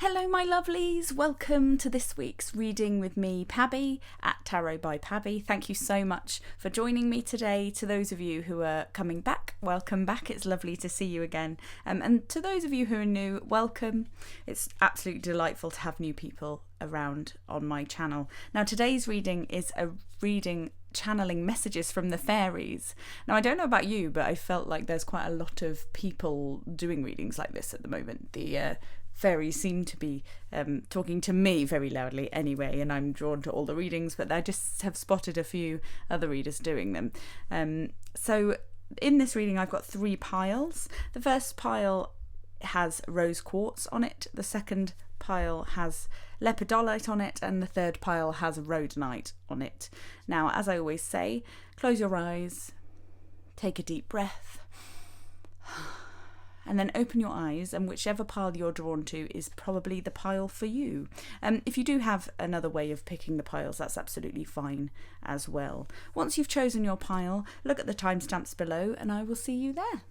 Hello my lovelies, welcome to this week's reading with me, Pabby, at Tarot by Pabby. Thank you so much for joining me today. To those of you who are coming back, welcome back. It's lovely to see you again. And to those of you who are new, welcome. It's absolutely delightful to have new people around on my channel. Now today's reading is a reading channeling messages from the fairies. Now I don't know about you, but I felt like there's quite a lot of people doing readings like this at the moment. The fairies seem to be talking to me very loudly anyway, and I'm drawn to all the readings, but I just have spotted a few other readers doing them. So in this reading I've got 3 piles. The first pile has rose quartz on it, the second pile has lepidolite on it, and the third pile has rhodonite on it. Now, as I always say, close your eyes, take a deep breath, and then open your eyes, and whichever pile you're drawn to is probably the pile for you. If you do have another way of picking the piles, that's absolutely fine as well. Once you've chosen your pile, look at the timestamps below and I will see you there.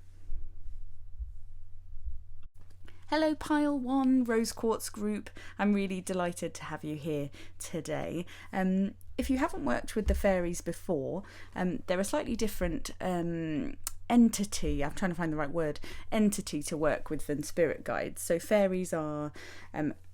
Hello Pile 1 Rose Quartz group, I'm really delighted to have you here today. If you haven't worked with the fairies before, they're a slightly different entity, I'm trying to find the right word, entity to work with than spirit guides. So fairies are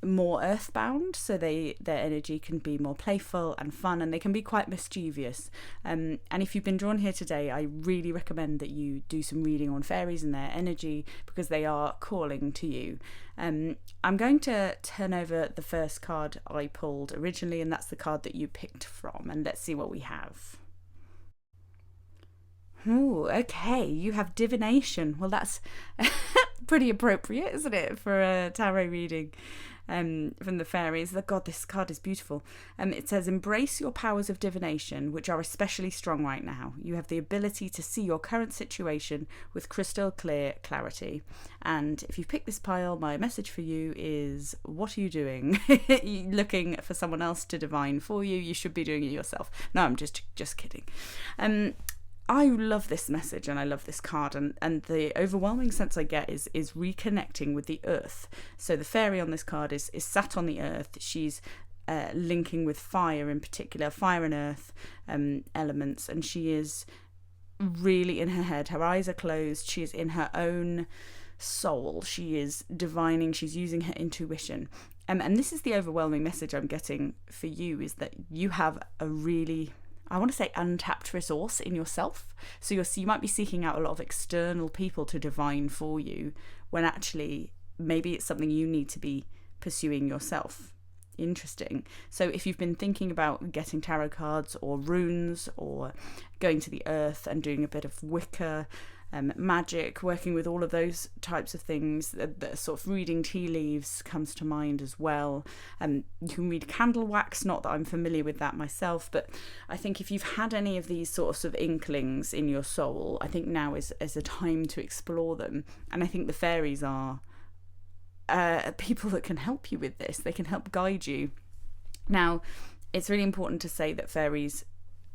more earthbound, so their energy can be more playful and fun, and they can be quite mischievous. And if you've been drawn here today, I really recommend that you do some reading on fairies and their energy, because they are calling to you. I'm going to turn over the first card I pulled originally, and that's the card that you picked from, and let's see what we have. Oh, okay, you have divination. Well, that's pretty appropriate, isn't it, for a tarot reading from the fairies. God, this card is beautiful. It says, embrace your powers of divination, which are especially strong right now. You have the ability to see your current situation with crystal clear clarity. And if you pick this pile, my message for you is, what are you doing? You're looking for someone else to divine for you. You should be doing it yourself. No, I'm just kidding. I love this message and I love this card, and the overwhelming sense I get is reconnecting with the earth. So the fairy on this card is sat on the earth. She's linking with fire, in particular, fire and earth elements, and she is really in her head. Her eyes are closed. She is in her own soul. She is divining. She's using her intuition. And this is the overwhelming message I'm getting for you, is that you have a really, I want to say, untapped resource in yourself. So you might be seeking out a lot of external people to divine for you, when actually maybe it's something you need to be pursuing yourself. Interesting. So if you've been thinking about getting tarot cards or runes, or going to the earth and doing a bit of Wicca, magic, working with all of those types of things, the sort of reading tea leaves comes to mind as well. You can read candle wax, not that I'm familiar with that myself, but I think if you've had any of these sorts of inklings in your soul, I think now is a time to explore them. And I think the fairies are people that can help you with this. They can help guide you. Now, it's really important to say that fairies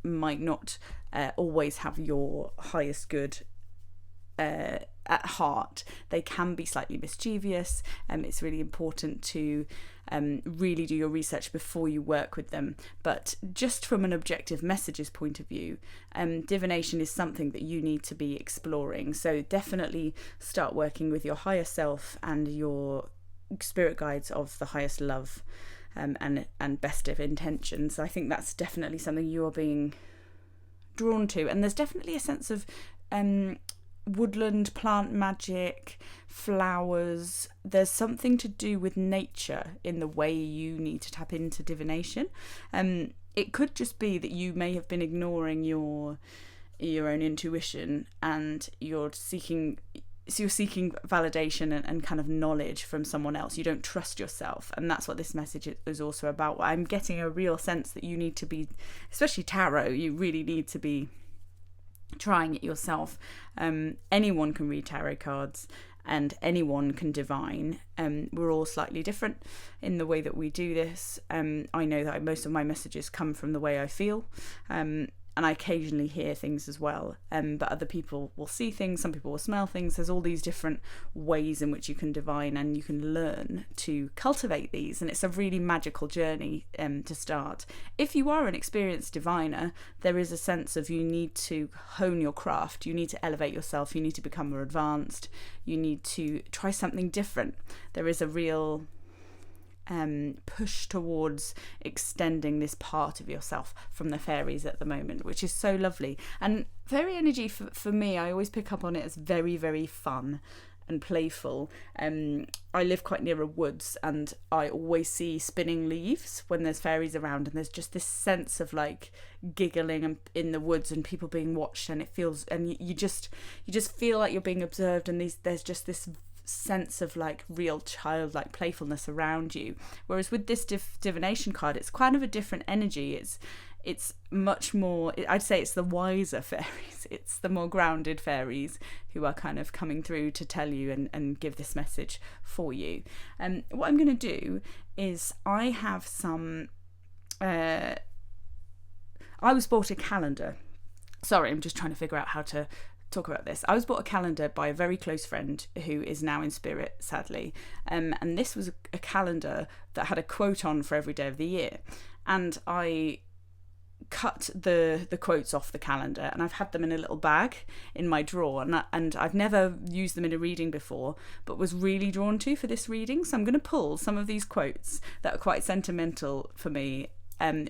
might not always have your highest good at heart. They can be slightly mischievous, and it's really important to really do your research before you work with them. But just from an objective messages point of view, divination is something that you need to be exploring. So definitely start working with your higher self and your spirit guides of the highest love and best of intentions. I think that's definitely something you are being drawn to, and there's definitely a sense of woodland plant magic, flowers. There's something to do with nature in the way you need to tap into divination. It could just be that you may have been ignoring your own intuition, and you're seeking validation and kind of knowledge from someone else. You don't trust yourself, and that's what this message is also about. I'm getting a real sense that you need to be, especially tarot, you really need to be trying it yourself. Anyone can read tarot cards and anyone can divine. We're all slightly different in the way that we do this. I know that most of my messages come from the way I feel, I occasionally hear things as well, but other people will see things, some people will smell things. There's all these different ways in which you can divine, and you can learn to cultivate these, and it's a really magical journey to start. If you are an experienced diviner, there is a sense of you need to hone your craft, you need to elevate yourself, you need to become more advanced, you need to try something different. There is a real push towards extending this part of yourself from the fairies at the moment, which is so lovely. And fairy energy for me, I always pick up on it as very, very fun and playful. I live quite near a woods, and I always see spinning leaves when there's fairies around, and there's just this sense of like giggling in the woods and people being watched, and it feels, and you just feel like you're being observed, and there's just this sense of like real childlike playfulness around you. Whereas with this divination card, it's kind of a different energy. It's much more, I'd say it's the wiser fairies, it's the more grounded fairies who are kind of coming through to tell you and give this message for you. What I'm going to do is I have some I was bought a calendar. Sorry, I'm just trying to figure out how to talk about this. I was bought a calendar by a very close friend who is now in spirit, sadly, and this was a calendar that had a quote on for every day of the year, and I cut the quotes off the calendar, and I've had them in a little bag in my drawer, and I've never used them in a reading before, but was really drawn to for this reading. So I'm going to pull some of these quotes that are quite sentimental for me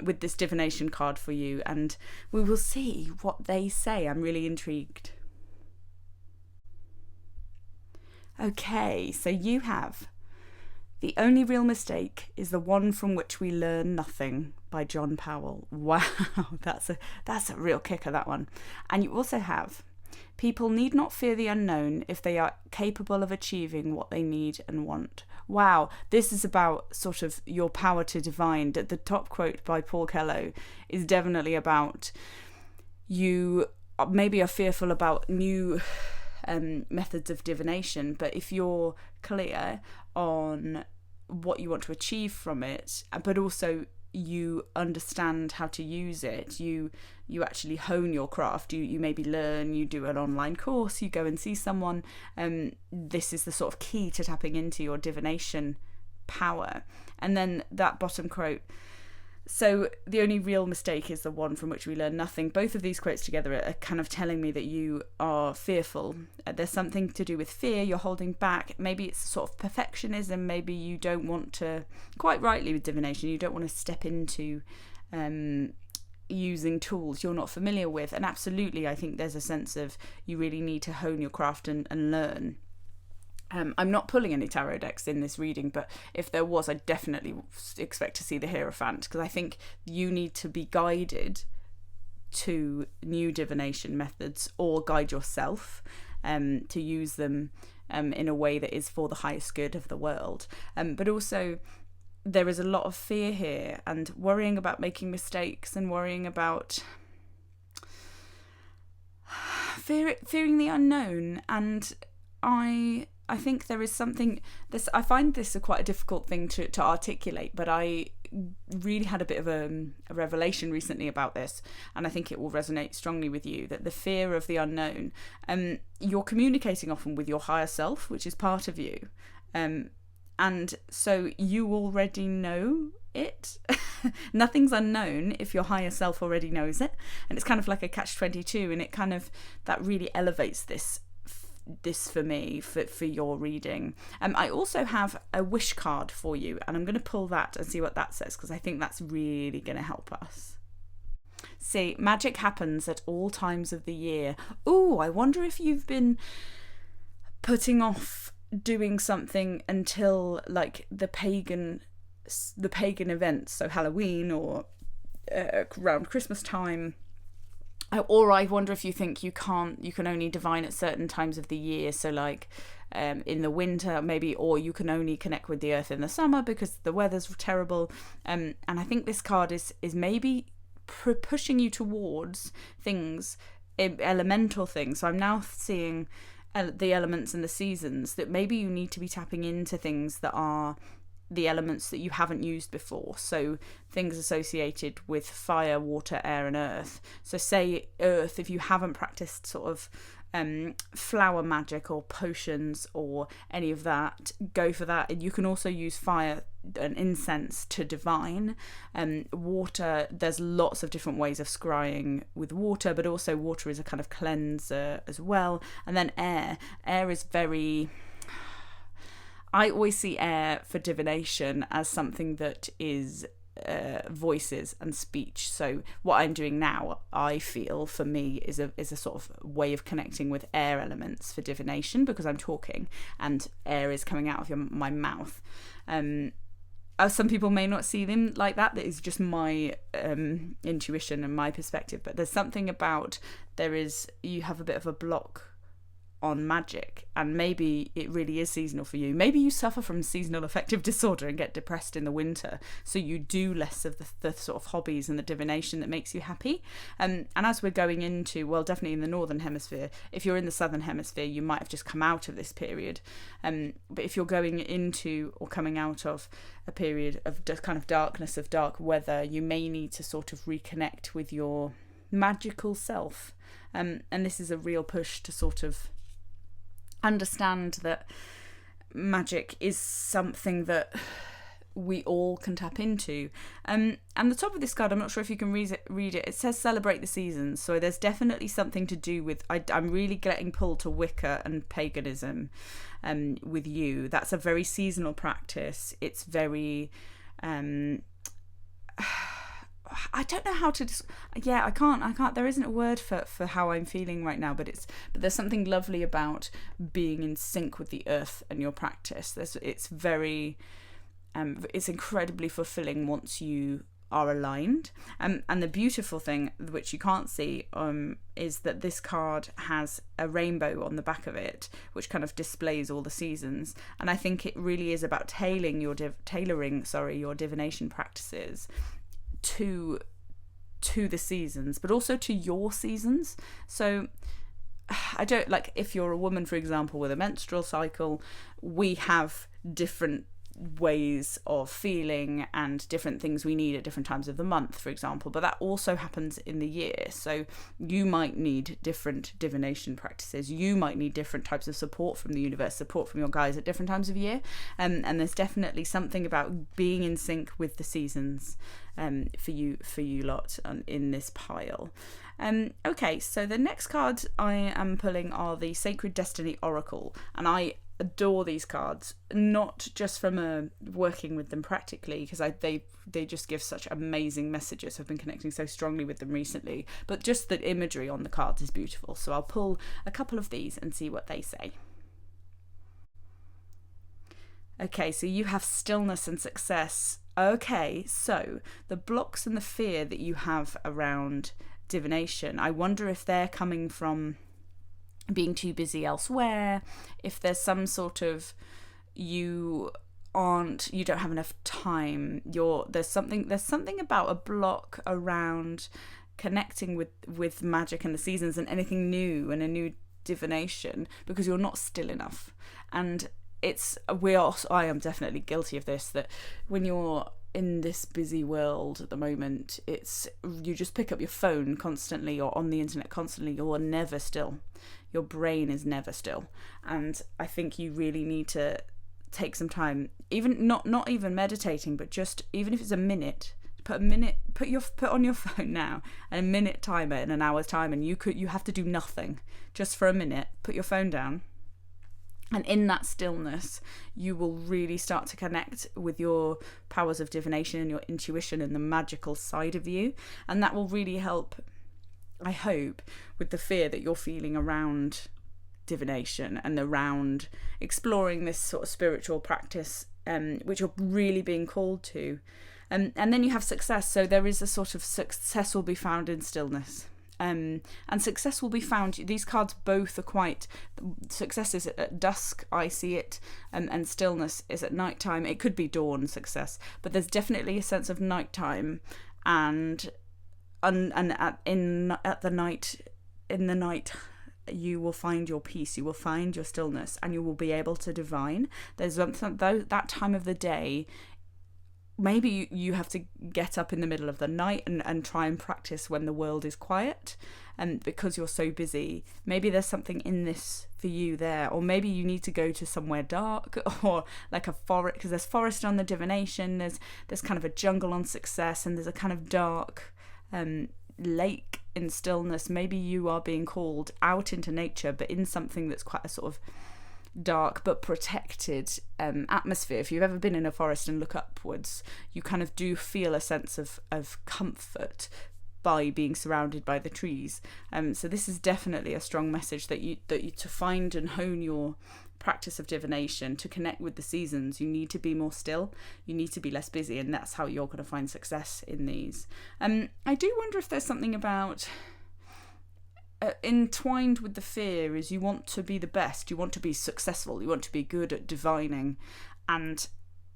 with this divination card for you, and we will see what they say. I'm really intrigued. Okay, so you have "The Only Real Mistake is the One from Which We Learn Nothing" by John Powell. Wow, that's a real kicker, that one. And you also have "People need not fear the unknown if they are capable of achieving what they need and want." Wow, this is about sort of your power to divine. The top quote by Paul Kello is definitely about you maybe are fearful about new methods of divination, but if you're clear on what you want to achieve from it, but also you understand how to use it, you actually hone your craft, you maybe learn, you do an online course, you go and see someone, this is the sort of key to tapping into your divination power. And then that bottom quote, "So the only real mistake is the one from which we learn nothing." Both of these quotes together are kind of telling me that you are fearful. There's something to do with fear, you're holding back. Maybe it's sort of perfectionism, maybe you don't want to, quite rightly with divination, you don't want to step into using tools you're not familiar with. And absolutely, I think there's a sense of you really need to hone your craft and learn. I'm not pulling any tarot decks in this reading, but if there was, I definitely expect to see the Hierophant, because I think you need to be guided to new divination methods, or guide yourself to use them in a way that is for the highest good of the world. But also, there is a lot of fear here, and worrying about making mistakes, and worrying about fearing the unknown. And I think there is something, I find this quite a difficult thing to articulate, but I really had a bit of a revelation recently about this, and I think it will resonate strongly with you, that the fear of the unknown, you're communicating often with your higher self, which is part of you, and so you already know it. Nothing's unknown if your higher self already knows it, and it's kind of like a catch-22, and it kind of, that really elevates this for me, for your reading. I also have a wish card for you, and I'm going to pull that and see what that says, because I think that's really going to help us. See, magic happens at all times of the year. Ooh, I wonder if you've been putting off doing something until like the pagan events, so Halloween or around Christmas time. Or I wonder if you think you can only divine at certain times of the year, so like in the winter maybe, or you can only connect with the earth in the summer because the weather's terrible. And I think this card is maybe pushing you towards things, elemental things. So I'm now seeing the elements and the seasons, that maybe you need to be tapping into things that are the elements that you haven't used before. So things associated with fire, water, air and earth. So say earth, if you haven't practiced sort of flower magic or potions or any of that, go for that. And you can also use fire and incense to divine. Water, there's lots of different ways of scrying with water, but also water is a kind of cleanser as well. And then air is very... I always see air for divination as something that is voices and speech. So what I'm doing now, I feel for me is a sort of way of connecting with air elements for divination, because I'm talking and air is coming out of my mouth. Some people may not see them like that. That is just my intuition and my perspective. But there's something about you have a bit of a block on magic, and maybe it really is seasonal for you. Maybe you suffer from seasonal affective disorder and get depressed in the winter, so you do less of the sort of hobbies and the divination that makes you happy. And as we're going into, well, definitely in the northern hemisphere, if you're in the southern hemisphere you might have just come out of this period, but if you're going into or coming out of a period of kind of darkness, of dark weather, you may need to sort of reconnect with your magical self, and this is a real push to sort of understand that magic is something that we all can tap into. And the top of this card, I'm not sure if you can read it. It says celebrate the seasons. So there's definitely something to do with, I'm really getting pulled to Wicca and paganism with you. That's a very seasonal practice. It's very... I don't know how to I can't there isn't a word for how I'm feeling right now, but there's something lovely about being in sync with the earth and your practice. It's very it's incredibly fulfilling once you are aligned, and the beautiful thing, which you can't see, is that this card has a rainbow on the back of it, which kind of displays all the seasons. And I think it really is about tailoring your divination practices to the seasons, but also to your seasons. So I don't, like, if you're a woman, for example, with a menstrual cycle, we have different ways of feeling and different things we need at different times of the month, for example, but that also happens in the year. So you might need different divination practices, you might need different types of support from the universe, support from your guides at different times of year, and there's definitely something about being in sync with the seasons for you lot in this pile. Okay, so the next cards I am pulling are the Sacred Destiny Oracle, and I adore these cards, not just from working with them practically, because they just give such amazing messages. I've been connecting so strongly with them recently, but just the imagery on the cards is beautiful. So I'll pull a couple of these and see what they say. Okay, so you have stillness and success. Okay, so the blocks and the fear that you have around divination, I wonder if they're coming from being too busy elsewhere, if there's some sort of you don't have enough time, there's something about a block around connecting with magic and the seasons and anything new and a new divination, because you're not still enough. And I am definitely guilty of this, that when you're in this busy world at the moment, you just pick up your phone constantly or on the internet constantly, you're never still. Your brain is never still. And I think you really need to take some time, even not even meditating, but just even if it's a minute, put on your phone now a minute timer in an hour's time, and you have to do nothing just for a minute. Put your phone down, and in that stillness you will really start to connect with your powers of divination and your intuition and the magical side of you, and that will really help, I hope, with the fear that you're feeling around divination and around exploring this sort of spiritual practice, which you're really being called to. And then you have success. So there is a sort of success will be found in stillness. And success will be found, these cards both are quite, success is at dusk, I see it, and stillness is at nighttime. It could be dawn success, but there's definitely a sense of nighttime and in the night you will find your peace, you will find your stillness, and you will be able to divine. There's that time of the day, maybe you have to get up in the middle of the night and try and practice when the world is quiet, and because you're so busy, maybe there's something in this for you there. Or maybe you need to go to somewhere dark, or like a forest, because there's forest on the divination, there's kind of a jungle on success, and there's a kind of dark lake in stillness. Maybe you are being called out into nature, but in something that's quite a sort of dark but protected atmosphere. If you've ever been in a forest and look upwards, you kind of do feel a sense of comfort by being surrounded by the trees. So this is definitely a strong message that you to find and hone your practice of divination, to connect with the seasons. You need to be more still, you need to be less busy, and that's how you're going to find success in these. I do wonder if there's something about entwined with the fear is you want to be the best, you want to be successful, you want to be good at divining, and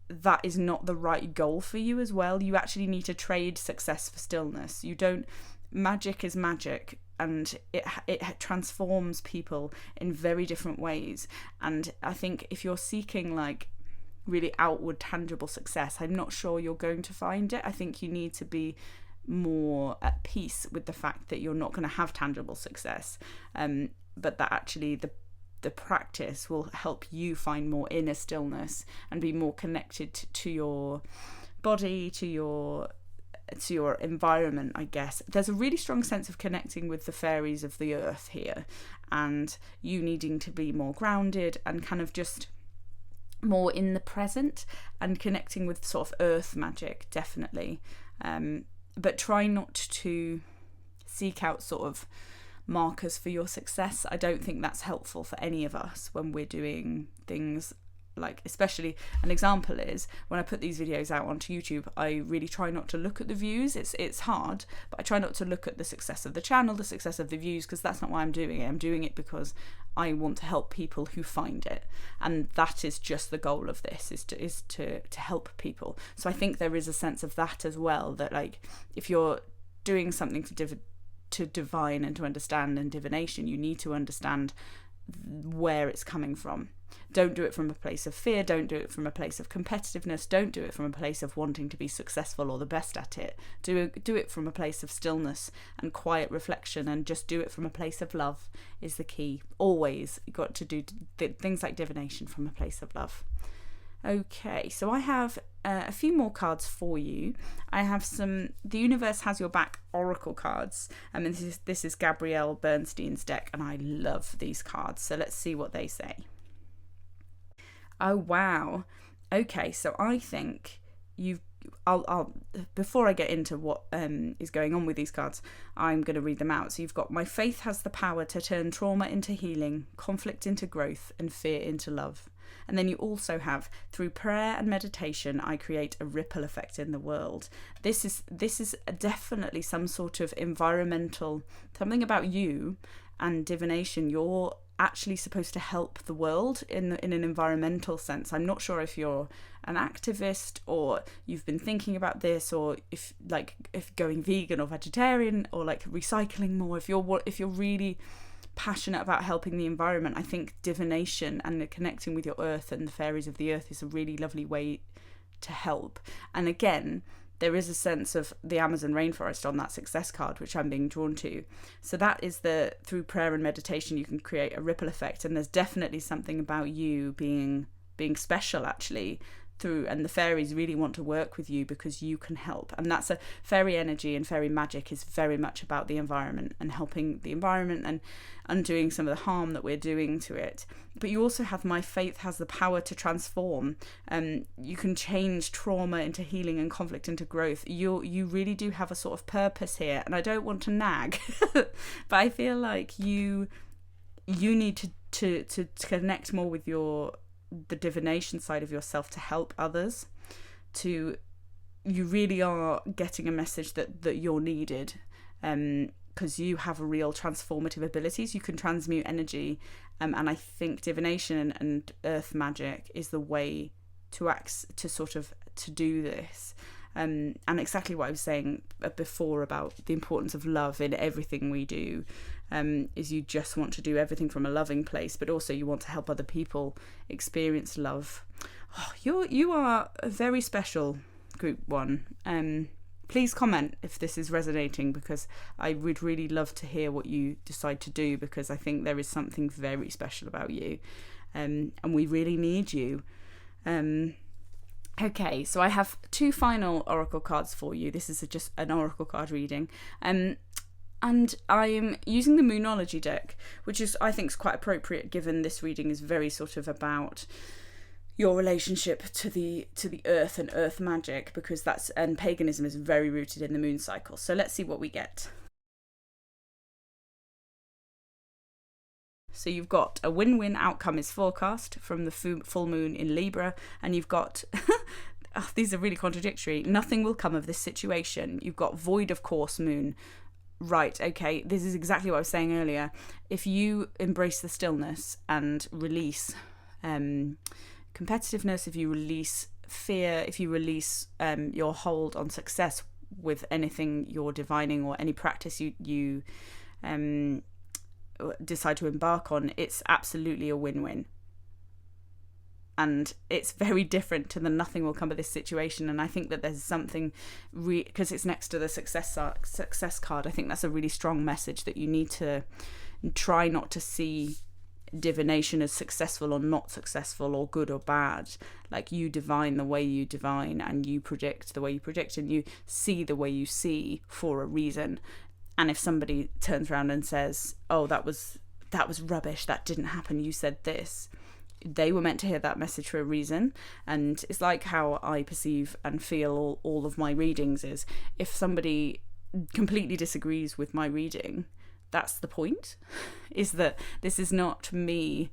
that is not the right goal for you as well. You actually need to trade success for stillness. Magic is magic, and it transforms people in very different ways. And I think if you're seeking like really outward tangible success, I'm not sure you're going to find it. I think you need to be more at peace with the fact that you're not going to have tangible success, but that actually the practice will help you find more inner stillness and be more connected to your body, to your environment, I guess. There's a really strong sense of connecting with the fairies of the earth here, and you needing to be more grounded and kind of just more in the present and connecting with sort of earth magic, definitely. But try not to seek out sort of markers for your success. I don't think that's helpful for any of us when we're doing things like, especially an example is when I put these videos out onto YouTube, I really try not to look at the views. It's hard, but I try not to look at the success of the channel, the success of the views, because that's not why I'm doing it. I'm doing it because I want to help people who find it, and that is just the goal of this, is to help people. So I think there is a sense of that as well, that like if you're doing something to divine and to understand and divination, you need to understand where it's coming from. Don't do it from a place of fear, don't do it from a place of competitiveness, don't do it from a place of wanting to be successful or the best at it. Do it from a place of stillness and quiet reflection, and just do it from a place of love is the key. Always got to do things like divination from a place of love. Okay, so I have a few more cards for you. I have some The Universe Has Your Back Oracle cards, and this is Gabrielle Bernstein's deck, and I love these cards. So let's see what they say. Oh wow. Okay, so I think I'll before I get into what is going on with these cards, I'm going to read them out. So you've got, my faith has the power to turn trauma into healing, conflict into growth, and fear into love. And then you also have, through prayer and meditation, I create a ripple effect in the world. This is definitely some sort of environmental, something about you and divination. You're actually supposed to help the world in an environmental sense. I'm not sure if you're an activist or you've been thinking about this, or if going vegan or vegetarian or like recycling more. If you're really passionate about helping the environment, I think divination and connecting with your earth and the fairies of the earth is a really lovely way to help. And again, there is a sense of the Amazon rainforest on that success card, which I'm being drawn to. So that is through prayer and meditation, you can create a ripple effect. And there's definitely something about you being special, actually, and the fairies really want to work with you because you can help. And that's fairy energy, and fairy magic is very much about the environment and helping the environment and undoing some of the harm that we're doing to it. But you also have, my faith has the power to transform. You can change trauma into healing and conflict into growth. You really do have a sort of purpose here, and I don't want to nag, but I feel like you need to connect more with the divination side of yourself to help others. You really are getting a message that you're needed, because you have a real transformative abilities. You can transmute energy, and I think divination and earth magic is the way to do this. And exactly what I was saying before about the importance of love in everything we do, is you just want to do everything from a loving place, but also you want to help other people experience love. Oh, you are a very special, Group 1. Please comment if this is resonating, because I would really love to hear what you decide to do, because I think there is something very special about you, and we really need you. Okay, so I have 2 final oracle cards for you. This is just an oracle card reading. And I'm using the Moonology deck, which is, I think, is quite appropriate given this reading is very sort of about your relationship to the earth and earth magic, because and paganism is very rooted in the moon cycle. So let's see what we get. So you've got a win-win outcome is forecast from the full moon in Libra, and you've got these are really contradictory. Nothing will come of this situation. You've got void of course moon. Right, okay, this is exactly what I was saying earlier. If you embrace the stillness and release competitiveness, if you release fear, if you release your hold on success with anything you're divining or any practice you decide to embark on, it's absolutely a win-win. And it's very different to the nothing will come of this situation. And I think that there's something, because it's next to the success card, I think that's a really strong message that you need to try not to see divination as successful or not successful or good or bad. Like, you divine the way you divine, and you predict the way you predict, and you see the way you see for a reason. And if somebody turns around and says, oh, that was rubbish, that didn't happen, you said this, they were meant to hear that message for a reason. And it's like how I perceive and feel all of my readings is, if somebody completely disagrees with my reading, that's the point, is that this is not me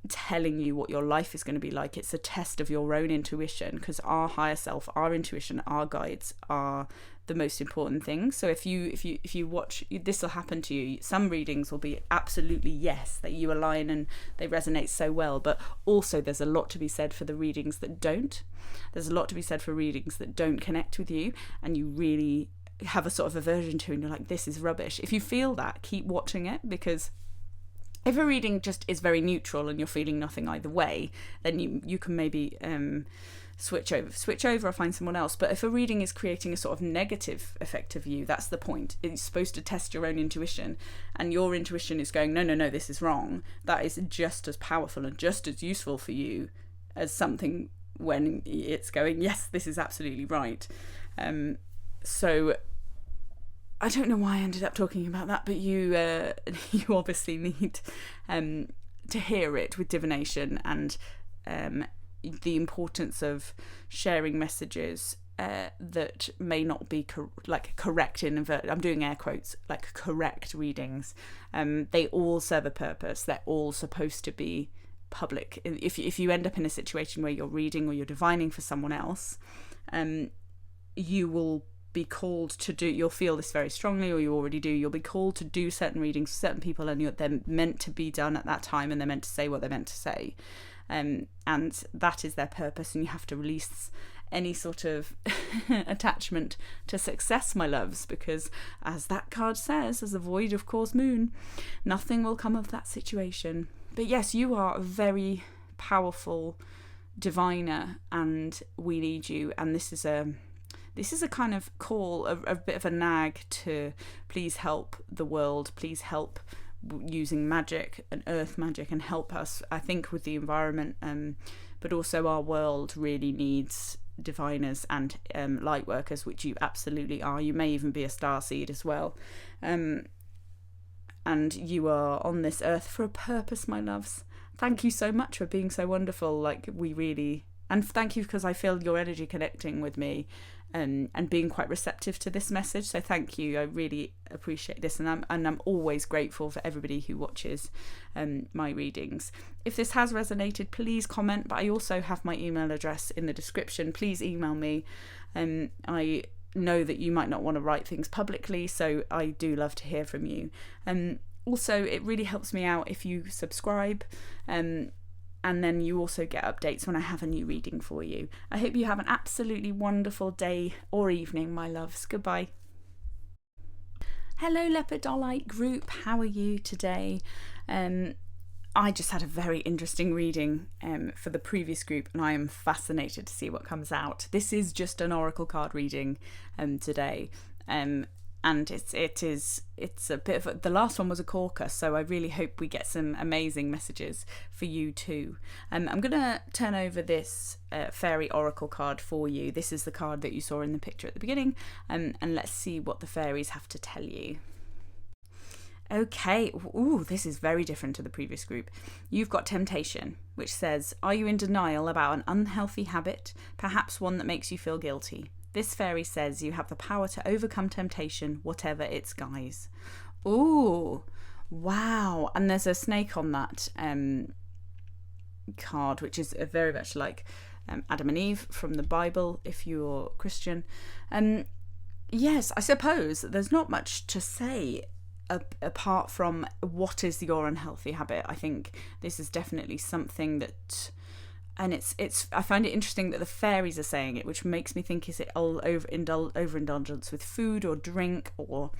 telling you what your life is going to be like. It's a test of your own intuition, because our higher self, our intuition, our guides are the most important thing. So if you watch, this will happen to you. Some readings will be absolutely yes, that you align and they resonate so well, but also there's a lot to be said for the readings that don't. There's a lot to be said for readings that don't connect with you, and you really have a sort of aversion to, and you're like, this is rubbish. If you feel that, keep watching it, because if a reading just is very neutral and you're feeling nothing either way, then you can maybe switch over or find someone else. But if a reading is creating a sort of negative effect of you, that's the point. It's supposed to test your own intuition, and your intuition is going, no, this is wrong. That is just as powerful and just as useful for you as something when it's going, yes, this is absolutely right. So I don't know why I ended up talking about that, but you obviously need to hear it with divination, and the importance of sharing messages that may not be correct in I'm doing air quotes, like correct readings. They all serve a purpose. They're all supposed to be public. If you end up in a situation where you're reading or you're divining for someone else, you will be called to do, you'll feel this very strongly, or you already do, you'll be called to do certain readings for certain people, and they're meant to be done at that time, and they're meant to say what they're meant to say, and that is their purpose. And you have to release any sort of attachment to success, my loves, because as that card says, as a void of course moon, nothing will come of that situation. But yes, you are a very powerful diviner, and we need you. And this is a kind of call, a bit of a nag to please help the world, please help using magic and earth magic, and help us, I think, with the environment, but also our world really needs diviners and light workers, which you absolutely are. You may even be a starseed as well, and you are on this earth for a purpose, my loves. Thank you so much for being so wonderful. And thank you, because I feel your energy connecting with me, and being quite receptive to this message. So thank you. I really appreciate this, and I'm always grateful for everybody who watches my readings. If this has resonated, please comment. But I also have my email address in the description. Please email me. I know that you might not want to write things publicly, so I do love to hear from you. Also, it really helps me out if you subscribe. and then you also get updates when I have a new reading for you. I hope you have an absolutely wonderful day or evening, my loves. Goodbye. Hello Lepidolite group, how are you today? I just had a very interesting reading for the previous group, and I am fascinated to see what comes out. This is just an oracle card reading today, and it's a bit of the last one was a corker, so I really hope we get some amazing messages for you too. I'm going to turn over this fairy oracle card for you. This is the card that you saw in the picture at the beginning, and let's see what the fairies have to tell you. Okay, ooh, this is very different to the previous group. You've got temptation, which says, are you in denial about an unhealthy habit, perhaps one that makes you feel guilty? This fairy says you have the power to overcome temptation, whatever its guise. Ooh, wow. And there's a snake on that card, which is very much like Adam and Eve from the Bible, if you're Christian. Yes, I suppose there's not much to say apart from what is your unhealthy habit. I think this is definitely something that, and it's I find it interesting that the fairies are saying it, which makes me think, is it all overindulgence with food or drink, or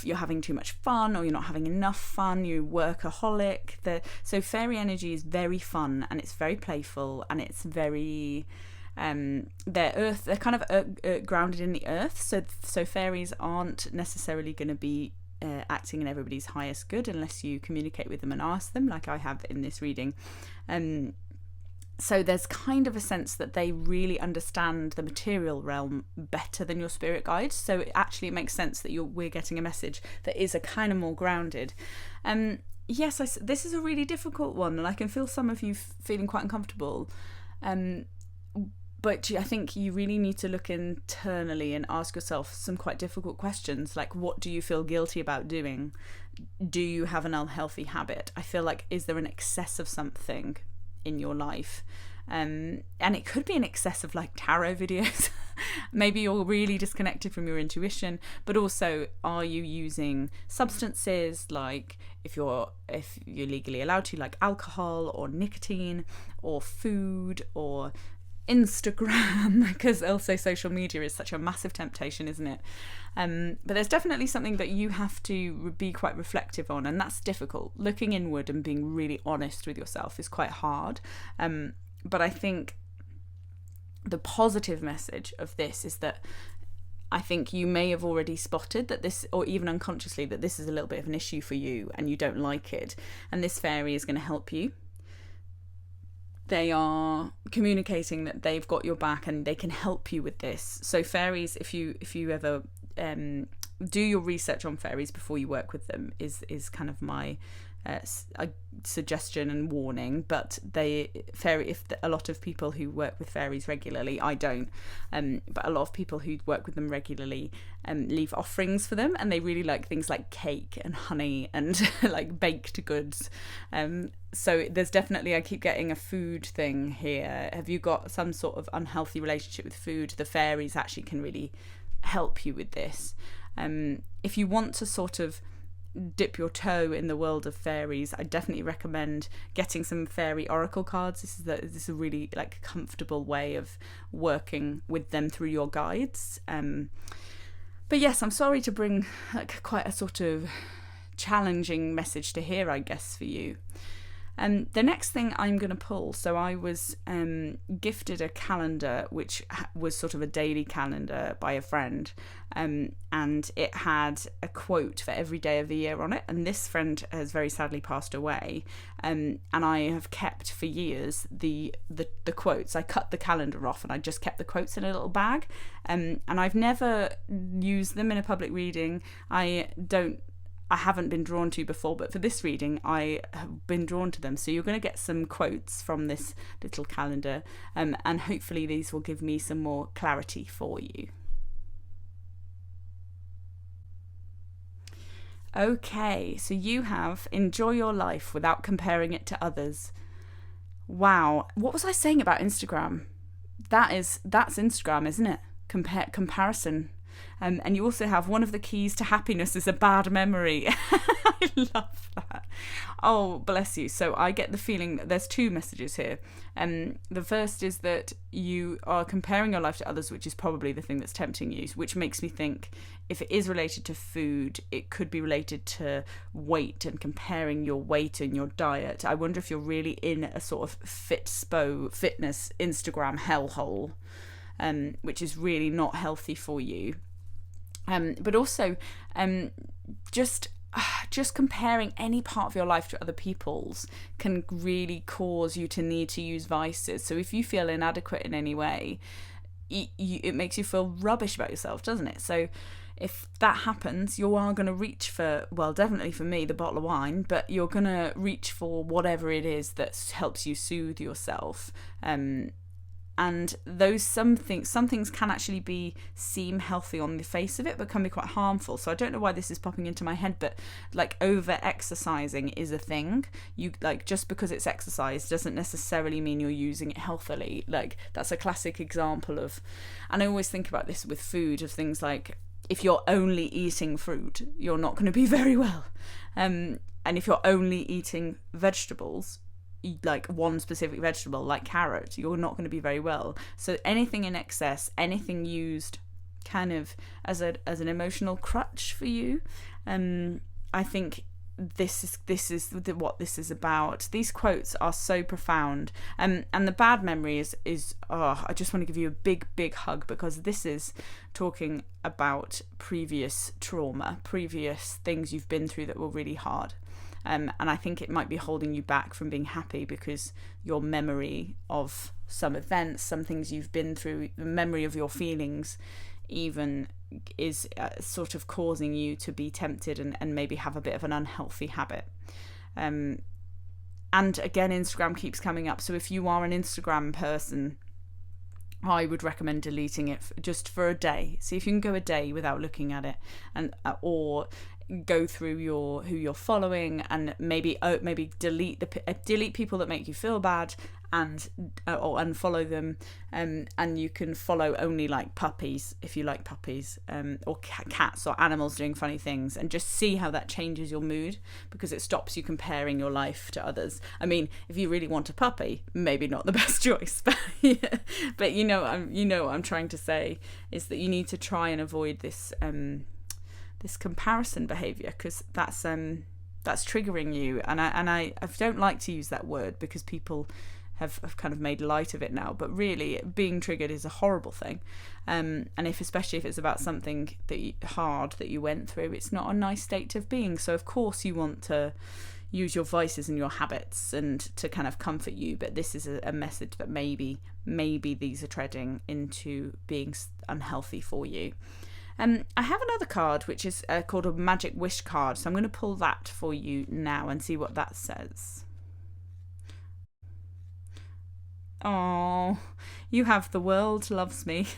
you're having too much fun, or you're not having enough fun, you workaholic. So fairy energy is very fun, and it's very playful, and it's very they're kind of grounded in the earth, so fairies aren't necessarily going to be acting in everybody's highest good unless you communicate with them and ask them, like I have in this reading. So there's kind of a sense that they really understand the material realm better than your spirit guides. So it makes sense that we're getting a message that is a kind of more grounded. Yes, this is a really difficult one, and I can feel some of you feeling quite uncomfortable. But I think you really need to look internally and ask yourself some quite difficult questions, like, what do you feel guilty about doing? Do you have an unhealthy habit? I feel like, is there an excess of something in your life? And it could be an excess of like tarot videos. Maybe you're really disconnected from your intuition, but also, are you using substances, like if you're legally allowed to, like alcohol or nicotine or food or Instagram, because also social media is such a massive temptation, isn't it? But there's definitely something that you have to be quite reflective on, and that's difficult. Looking inward and being really honest with yourself is quite hard. But I think the positive message of this is that I think you may have already spotted that this, or even unconsciously, that this is a little bit of an issue for you and you don't like it, and this fairy is going to help you. They are communicating that they've got your back and they can help you with this. So fairies, if you ever do your research on fairies before you work with them, is kind of my suggestion and warning. But a lot of people who work with fairies regularly, I don't, but a lot of people who work with them regularly leave offerings for them, and they really like things like cake and honey and like baked goods. So there's definitely, I keep getting a food thing here. Have you got some sort of unhealthy relationship with food? The fairies actually can really help you with this. If you want to sort of dip your toe in the world of fairies, I definitely recommend getting some fairy oracle cards. This is a really like comfortable way of working with them through your guides. But yes, I'm sorry to bring like quite a sort of challenging message to hear, I guess, for you. The next thing I'm going to pull, so I was gifted a calendar which was sort of a daily calendar by a friend, and it had a quote for every day of the year on it, and this friend has very sadly passed away, and I have kept for years the quotes. I cut the calendar off and I just kept the quotes in a little bag, and I've never used them in a public reading. I haven't been drawn to before, but for this reading I have been drawn to them. So you're going to get some quotes from this little calendar, and hopefully these will give me some more clarity for you. Okay, so you have enjoy your life without comparing it to others. Wow, what was I saying about Instagram? That's Instagram, isn't it? Comparison. And you also have one of the keys to happiness is a bad memory. I love that. Oh, bless you. So I get the feeling that there's two messages here. The first is that you are comparing your life to others, which is probably the thing that's tempting you, which makes me think if it is related to food, it could be related to weight and comparing your weight and your diet. I wonder if you're really in a sort of fitness Instagram hellhole, which is really not healthy for you. But also just comparing any part of your life to other people's can really cause you to need to use vices. So if you feel inadequate in any way, it makes you feel rubbish about yourself, doesn't it? So if that happens, you are going to reach for, well, definitely for me, the bottle of wine, but you're going to reach for whatever it is that helps you soothe yourself. And those some things can actually seem healthy on the face of it, but can be quite harmful. So I don't know why this is popping into my head, but like over exercising is a thing. You like, just because it's exercise doesn't necessarily mean you're using it healthily. Like that's a classic example of, and I always think about this with food, of things like if you're only eating fruit, you're not going to be very well. And if you're only eating vegetables, like one specific vegetable like carrot, you're not going to be very well. So anything in excess, anything used kind of as an emotional crutch for you, I think this is what this is about. These quotes are so profound, and the bad memory is I just want to give you a big hug, because this is talking about previous trauma, previous things you've been through that were really hard. And I think it might be holding you back from being happy, because your memory of some events, some things you've been through, the memory of your feelings even is sort of causing you to be tempted and maybe have a bit of an unhealthy habit. And again, Instagram keeps coming up. So if you are an Instagram person, I would recommend deleting it just for a day. See if you can go a day without looking at it, and or go through who you're following, and maybe delete people that make you feel bad, and or unfollow them, and you can follow only like puppies if you like puppies, or cats or animals doing funny things, and just see how that changes your mood, because it stops you comparing your life to others. I mean, if you really want a puppy, maybe not the best choice, but yeah. But you know what I'm trying to say is that you need to try and avoid this comparison behavior, because that's triggering you, and I don't like to use that word because people have kind of made light of it now, but really being triggered is a horrible thing, and especially if it's about something hard that you went through, it's not a nice state of being. So of course you want to use your vices and your habits and to kind of comfort you, but this is a message that maybe these are treading into being unhealthy for you. I have another card which is called a Magic Wish card, so I'm going to pull that for you now and see what that says. Oh, you have "The world loves me,"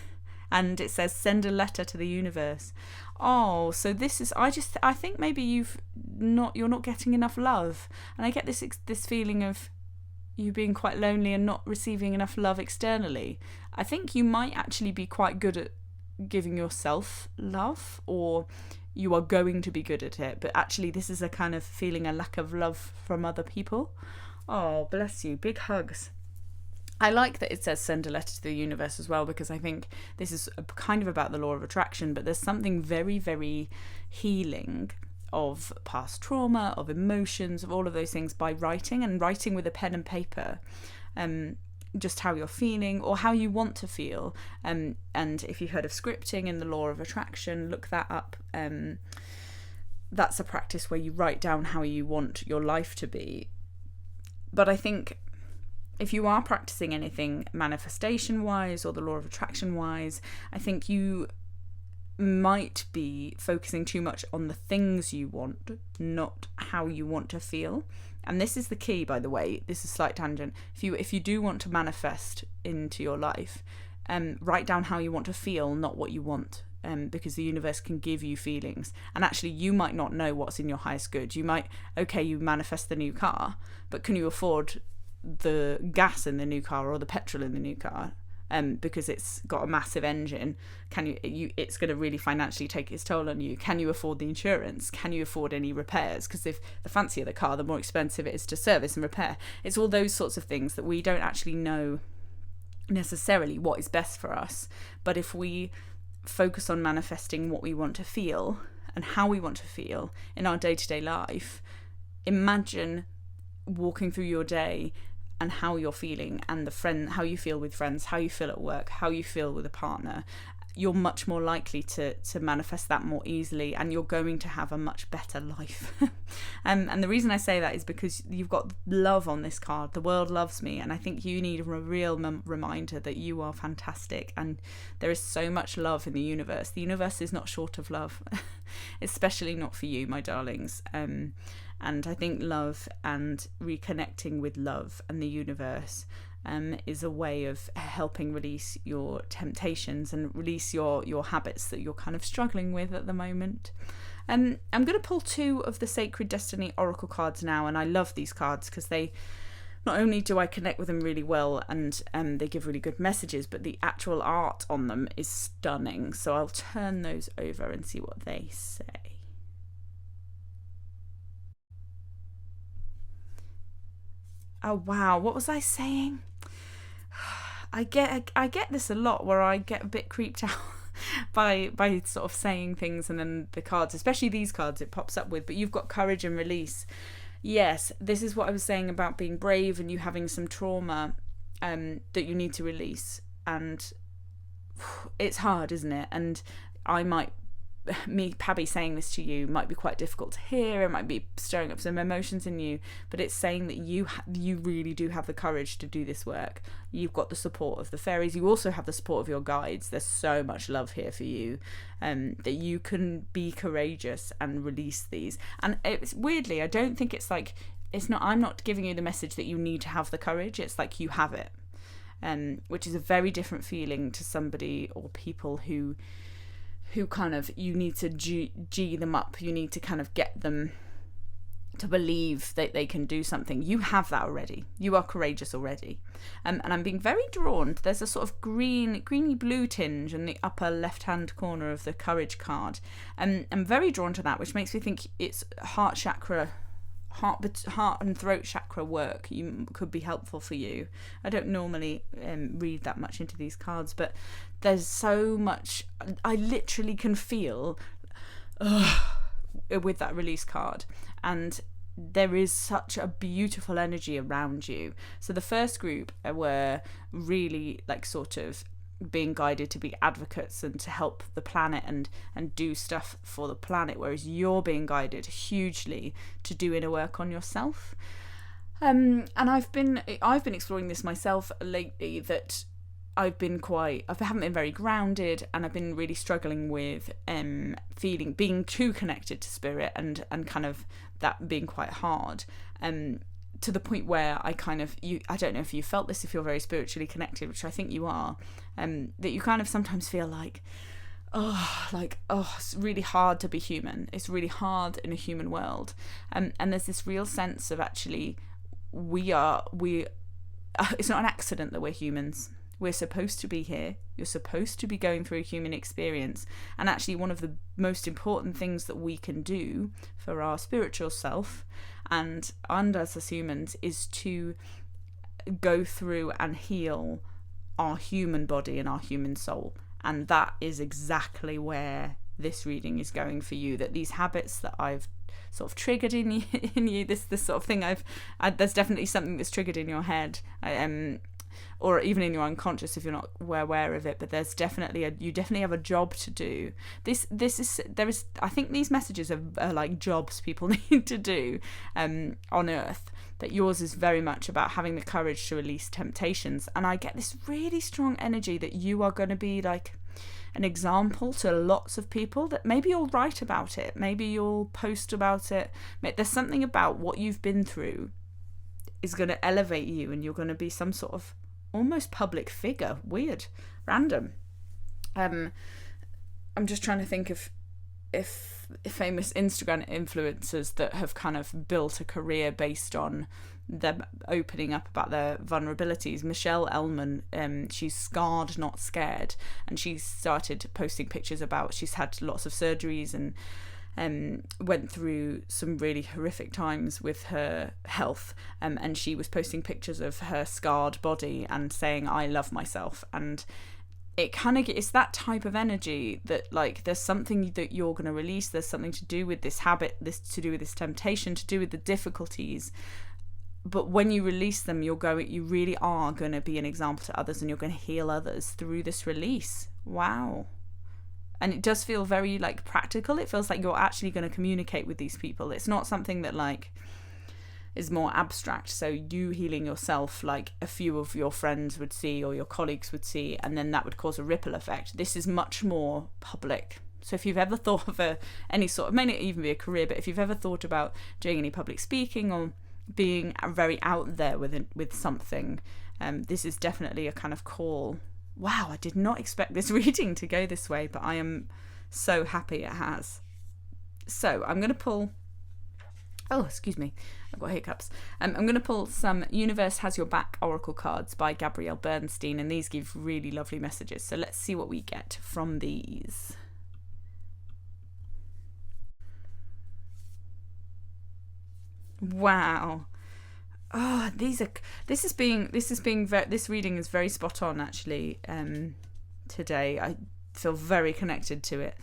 and it says "send a letter to the universe." Oh, so this is, I think maybe you're not getting enough love, and I get this feeling of you being quite lonely and not receiving enough love externally. I think you might actually be quite good at giving yourself love, or you are going to be good at it, but actually this is a kind of feeling a lack of love from other people. Oh, bless you. Big hugs. I like that it says "send a letter to the universe" as well, because I think this is kind of about the law of attraction, but there's something very, very healing of past trauma, of emotions, of all of those things by writing with a pen and paper. Just how you're feeling or how you want to feel, and if you've heard of scripting and the law of attraction, look that up. That's a practice where you write down how you want your life to be. But I think if you are practicing anything manifestation wise or the law of attraction wise, I think you might be focusing too much on the things you want, not how you want to feel. And this is the key, by the way. This is a slight tangent. If you do want to manifest into your life, write down how you want to feel, not what you want, because the universe can give you feelings. And actually, you might not know what's in your highest good. You manifest the new car, but can you afford the gas in the new car or the petrol in the new car? because it's got a massive engine. It's going to really financially take its toll on you. Can you afford the insurance? Can you afford any repairs? Because if the fancier the car, the more expensive it is to service and repair. It's all those sorts of things that we don't actually know necessarily what is best for us. But if we focus on manifesting what we want to feel and how we want to feel in our day-to-day life, imagine walking through your day and how you're feeling, and how you feel with friends, how you feel at work, how you feel with a partner. You're much more likely to manifest that more easily, and you're going to have a much better life. And the reason I say that is because you've got love on this card. The world loves me, and I think you need a real reminder that you are fantastic, and there is so much love in the universe. The universe is not short of love, especially not for you, my darlings. And I think love and reconnecting with love and the universe is a way of helping release your temptations and release your habits that you're kind of struggling with at the moment. I'm going to pull 2 of the Sacred Destiny Oracle cards now, and I love these cards because they, not only do I connect with them really well and they give really good messages, but the actual art on them is stunning. So I'll turn those over and see what they say. Oh wow, what was I saying? I get this a lot, where I get a bit creeped out by sort of saying things, and then the cards, especially these cards, it pops up with, but you've got courage and release. Yes, this is what I was saying about being brave and you having some trauma that you need to release, and it's hard, isn't it? And Pabby saying this to you might be quite difficult to hear. It might be stirring up some emotions in you, but it's saying that you really do have the courage to do this work. You've got the support of the fairies. You also have the support of your guides. There's so much love here for you, that you can be courageous and release these. And it's weirdly, I don't think it's like, I'm not giving you the message that you need to have the courage. It's like you have it, which is a very different feeling to somebody or people who kind of, you need to G them up. You need to kind of get them to believe that they can do something. You have that already. You are courageous already. And I'm being very drawn. There's a sort of greeny blue tinge in the upper left-hand corner of the courage card. I'm very drawn to that, which makes me think it's heart and throat chakra work could be helpful for you. I don't normally read that much into these cards, but there's so much I literally can feel with that release card, and there is such a beautiful energy around you. So the first group were really like sort of being guided to be advocates and to help the planet and do stuff for the planet, whereas you're being guided hugely to do inner work on yourself. And I've been exploring this myself lately, that I haven't been very grounded, and I've been really struggling with being too connected to spirit and kind of that being quite hard. To the point where I don't know if you felt this, if you're very spiritually connected, which I think you are, that you kind of sometimes feel like, it's really hard to be human. It's really hard in a human world. And there's this real sense of actually, it's not an accident that we're humans. We're supposed to be here. You're supposed to be going through a human experience. And actually, one of the most important things that we can do for our spiritual self and us as humans is to go through and heal our human body and our human soul. And that is exactly where this reading is going for you. That these habits that I've sort of triggered in you, this sort of thing there's definitely something that's triggered in your head. Or even in your unconscious if you're not aware of it, but there's definitely you definitely have a job to do. I think these messages are like jobs people need to do on earth, that yours is very much about having the courage to release temptations. And I get this really strong energy that you are going to be like an example to lots of people, that maybe you'll write about it, maybe you'll post about it. There's something about what you've been through is going to elevate you, and you're going to be some sort of almost public figure. Weird, random. I'm just trying to think of famous Instagram influencers that have kind of built a career based on them opening up about their vulnerabilities. Michelle Elman, she's scarred, not scared, and she started posting pictures about she's had lots of surgeries and went through some really horrific times with her health, and she was posting pictures of her scarred body and saying, I love myself. And it kind of, it's that type of energy that, like, there's something that you're going to release, there's something to do with this habit, this to do with this temptation, to do with the difficulties, but when you release them, you really are going to be an example to others, and you're going to heal others through this release. Wow. And it does feel very, like, practical. It feels like you're actually going to communicate with these people. It's not something that, like, is more abstract. So you healing yourself, like, a few of your friends would see or your colleagues would see, and then that would cause a ripple effect. This is much more public. So if you've ever thought of any sort of, may not even be a career, but if you've ever thought about doing any public speaking or being very out there with something, this is definitely a kind of call. Wow, I did not expect this reading to go this way, but I am so happy it has. So I'm going to pull... Oh, excuse me, I've got hiccups. I'm going to pull some Universe Has Your Back Oracle cards by Gabrielle Bernstein, and these give really lovely messages. So let's see what we get from these. Wow. Oh, this reading is very spot on, actually. Today I feel very connected to it.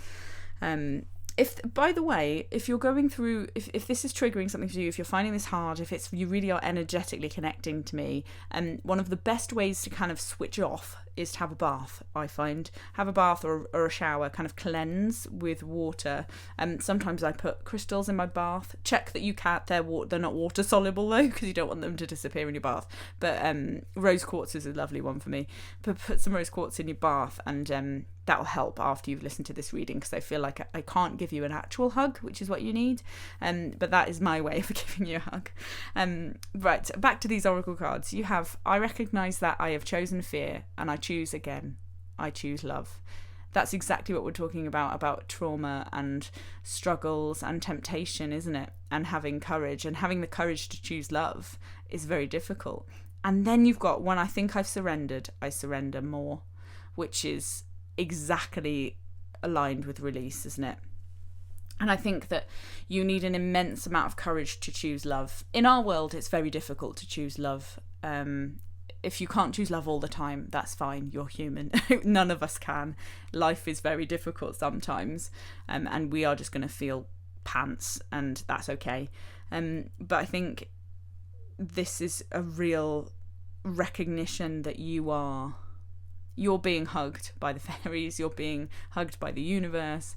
If, by the way, if you're going through, if this is triggering something for you, if you're finding this hard, if you really are energetically connecting to me, one of the best ways to kind of switch off is to have a bath. I find have a bath or a shower, kind of cleanse with water. Sometimes I put crystals in my bath. Check that you can't. They're not water soluble though, because you don't want them to disappear in your bath. But rose quartz is a lovely one for me. But put some rose quartz in your bath, and that will help after you've listened to this reading, because I feel like I can't give you an actual hug, which is what you need. But that is my way of giving you a hug. Right, back to these oracle cards. You have, I recognise that I have chosen fear, and I choose again. I choose love. That's exactly what we're talking about trauma and struggles and temptation, isn't it? And having courage, and having the courage to choose love is very difficult. And then you've got, when I think I've surrendered, I surrender more, which is exactly aligned with release, isn't it? And I think that you need an immense amount of courage to choose love. In our world, it's very difficult to choose love. If you can't choose love all the time, that's fine. You're human. None of us can. Life is very difficult sometimes, and we are just going to feel pants, and that's okay. But I think this is a real recognition that you're being hugged by the fairies, you're being hugged by the universe,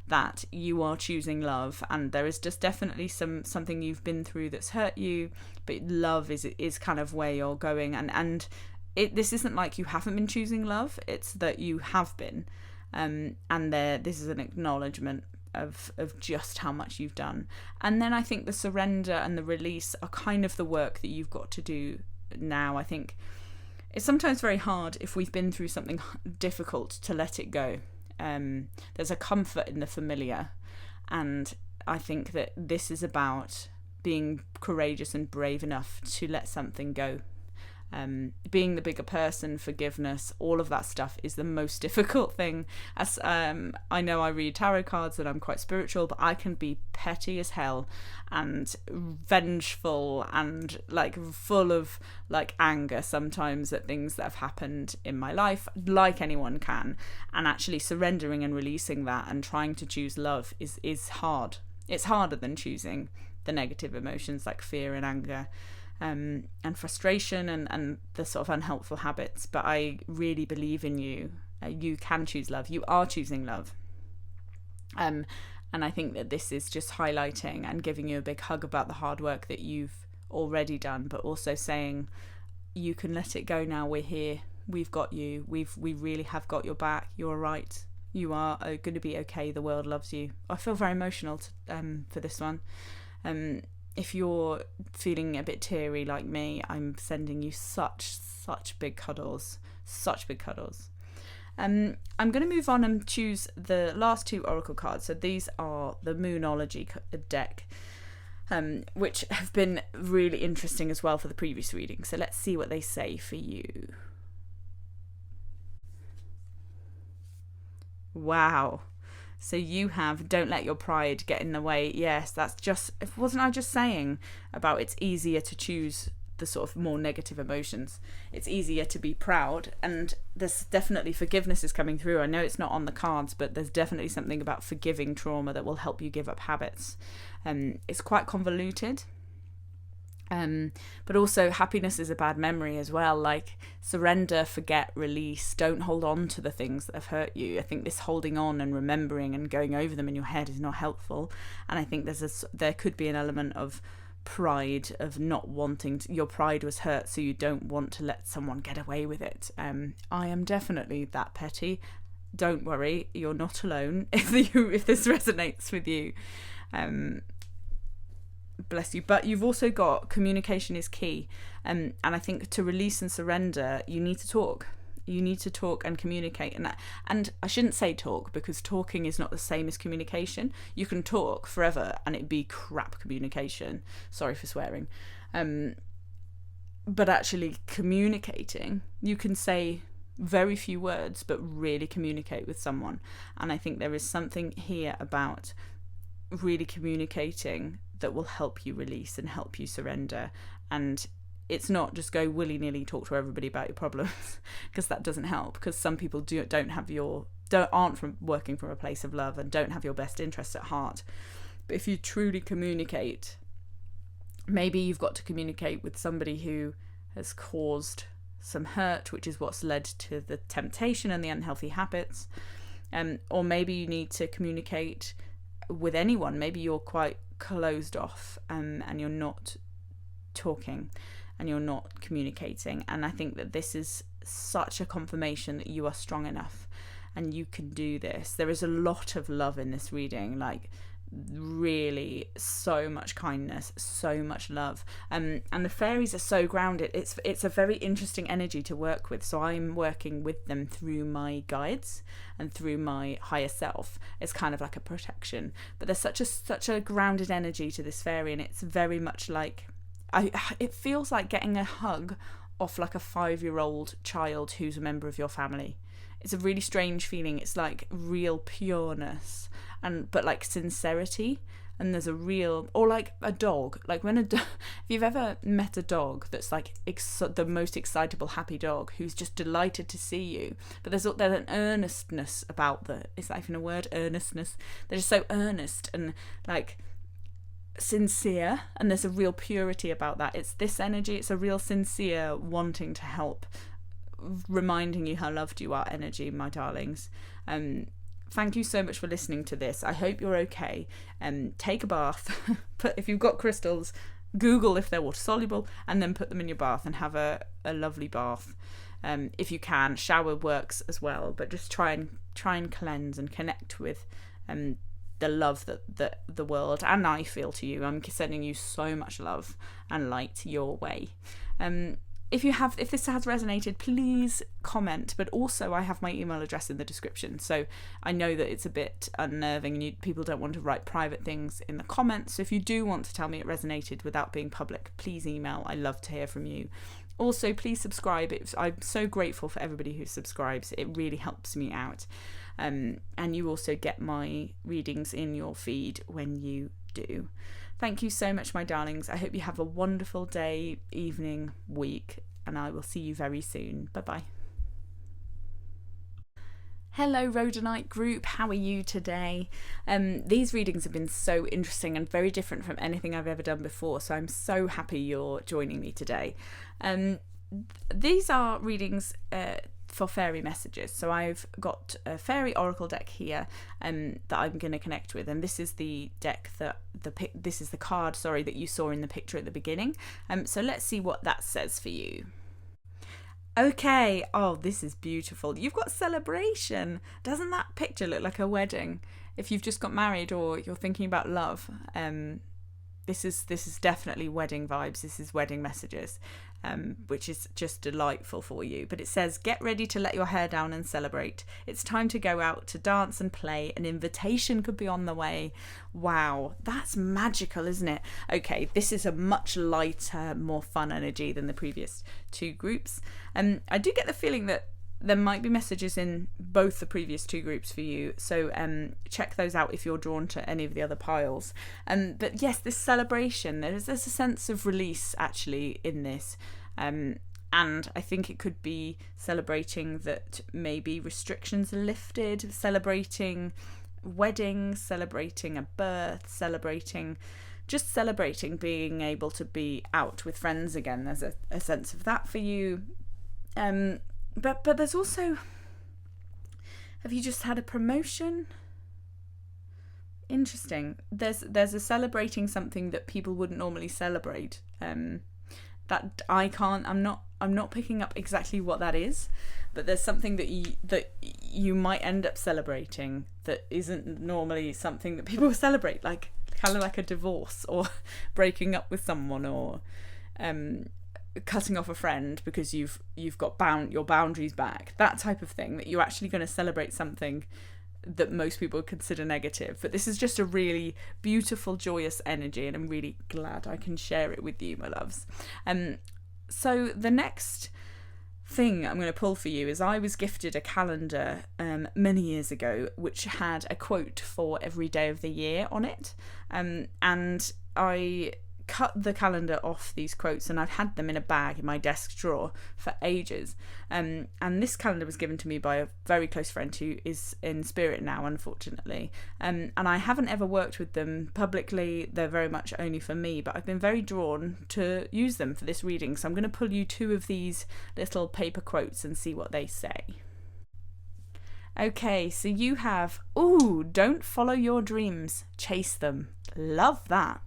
that you are choosing love, and there is just definitely something you've been through that's hurt you, but love is kind of where you're going, and this isn't like you haven't been choosing love, it's that you have been, and this is an acknowledgement of just how much you've done. And then I think the surrender and the release are kind of the work that you've got to do now. I think it's sometimes very hard, if we've been through something difficult, to let it go. There's a comfort in the familiar, and I think that this is about being courageous and brave enough to let something go. Being the bigger person, forgiveness, all of that stuff is the most difficult thing. As I know I read tarot cards and I'm quite spiritual, but I can be petty as hell and vengeful and like full of like anger sometimes at things that have happened in my life, like anyone can. And actually surrendering and releasing that and trying to choose love is hard. It's harder than choosing the negative emotions like fear and anger. And frustration and the sort of unhelpful habits, but I really believe in you. You can choose love. You are choosing love. And I think that this is just highlighting and giving you a big hug about the hard work that you've already done, but also saying you can let it go now. We're here. We've got you. We really have got your back. You're right. You are going to be okay. The world loves you. I feel very emotional for this one. If you're feeling a bit teary like me, I'm sending you such big cuddles, such big cuddles. I'm going to move on and choose the last 2 oracle cards. So these are the Moonology deck, which have been really interesting as well for the previous reading. So let's see what they say for you. Wow. So you have don't let your pride get in the way. Yes, that's just, wasn't I just saying about it's easier to choose the sort of more negative emotions. It's easier to be proud, and there's definitely forgiveness is coming through. I know it's not on the cards, but there's definitely something about forgiving trauma that will help you give up habits. It's quite convoluted. But also happiness is a bad memory as well. Like surrender, forget, release. Don't hold on to the things that have hurt you. I think this holding on and remembering and going over them in your head is not helpful. And I think there could be an element of pride, of not wanting to, your pride was hurt, so you don't want to let someone get away with it. I am definitely that petty. Don't worry, you're not alone if this resonates with you. Bless you. But you've also got communication is key, and I think to release and surrender you need to talk. You need to talk and communicate, and I shouldn't say talk, because talking is not the same as communication. You can talk forever and it'd be crap communication, sorry for swearing, but actually communicating, you can say very few words but really communicate with someone. And I think there is something here about really communicating that will help you release and help you surrender. And it's not just go willy-nilly talk to everybody about your problems, because that doesn't help, because some people aren't working from a place of love and don't have your best interests at heart. But if you truly communicate, maybe you've got to communicate with somebody who has caused some hurt, which is what's led to the temptation and the unhealthy habits, or maybe you need to communicate with anyone. Maybe you're quite closed off, and you're not talking and you're not communicating. And I think that this is such a confirmation that you are strong enough and you can do this. There is a lot of love in this reading, like really so much kindness, so much love, and the fairies are so grounded. It's a very interesting energy to work with. So I'm working with them through my guides and through my higher self. It's kind of like a protection, but there's such a grounded energy to this fairy, and it's very much like it feels like getting a hug off like a 5-year-old child who's a member of your family. It's a really strange feeling. It's like real pureness, but like sincerity. And there's a real, or like a dog, like when if you've ever met a dog that's like the most excitable, happy dog who's just delighted to see you, but there's an earnestness about is that even a word, earnestness? They're just so earnest and like sincere, and there's a real purity about that. It's this energy, it's a real sincere wanting to help, reminding you how loved you are energy, my darlings. Thank you so much for listening to this. I hope you're okay. Take a bath. If you've got crystals, Google if they're water soluble, and then put them in your bath and have a lovely bath. If you can, shower works as well, but just try and cleanse and connect with the love that the world and I feel to you. I'm sending you so much love and light your way. If this has resonated, please comment. But also, I have my email address in the description. So I know that it's a bit unnerving and people don't want to write private things in the comments. So if you do want to tell me it resonated without being public, please email. I love to hear from you. Also, please subscribe. I'm so grateful for everybody who subscribes. It really helps me out. And you also get my readings in your feed when you do. Thank you so much, my darlings. I hope you have a wonderful day, evening, week, and I will see you very soon. Bye-bye. Hello, Rhodonite group. How are you today? These readings have been so interesting and very different from anything I've ever done before, so I'm so happy you're joining me today. These are readings for fairy messages. So I've got a fairy oracle deck here that I'm going to connect with, and this is the deck this is the card that you saw in the picture at the beginning. So let's see what that says for you. Okay, oh, this is beautiful. You've got celebration. Doesn't that picture look like a wedding? If you've just got married or you're thinking about love, this is definitely wedding vibes. This is wedding messages. which is just delightful for you. But it says, get ready to let your hair down and celebrate. It's time to go out to dance and play. An invitation could be on the way. Wow, that's magical, isn't it? Okay, this is a much lighter, more fun energy than the previous two groups. I do get the feeling that there might be messages in both the previous two groups for you, so check those out if you're drawn to any of the other piles. But yes, this celebration, there's a sense of release actually in this, and I think it could be celebrating that maybe restrictions are lifted, celebrating weddings, celebrating a birth, celebrating being able to be out with friends again. There's a sense of that for you. But there's also, have you just had a promotion? Interesting. There's a celebrating something that people wouldn't normally celebrate. That I'm not picking up exactly what that is, but there's something that you might end up celebrating that isn't normally something that people celebrate, like kind of like a divorce or breaking up with someone, or cutting off a friend because you've got your boundaries back, that type of thing, that you're actually going to celebrate something that most people consider negative. But this is just a really beautiful, joyous energy, and I'm really glad I can share it with you, my loves. So the next thing I'm going to pull for you is, I was gifted a calendar many years ago which had a quote for every day of the year on it, and I cut the calendar off these quotes, and I've had them in a bag in my desk drawer for ages, and this calendar was given to me by a very close friend who is in spirit now, unfortunately, and I haven't ever worked with them publicly. They're very much only for me, but I've been very drawn to use them for this reading, so I'm going to pull you two of these little paper quotes and see what they say. Okay, so you have, don't follow your dreams, chase them. Love that.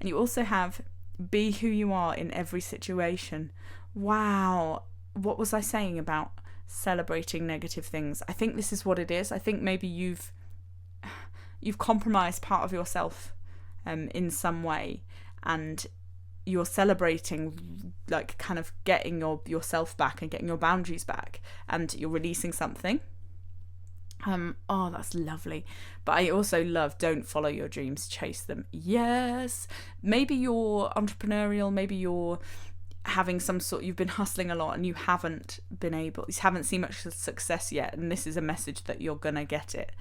And you also have, be who you are in every situation. Wow. What was I saying about celebrating negative things? I think this is what it is. I think maybe you've compromised part of yourself in some way, and you're celebrating, like, kind of getting yourself back and getting your boundaries back, and you're releasing something. That's lovely. But I also love, don't follow your dreams, chase them. Yes. Maybe you're entrepreneurial, maybe you're having you've been hustling a lot and you haven't seen much success yet, and this is a message that you're gonna get it.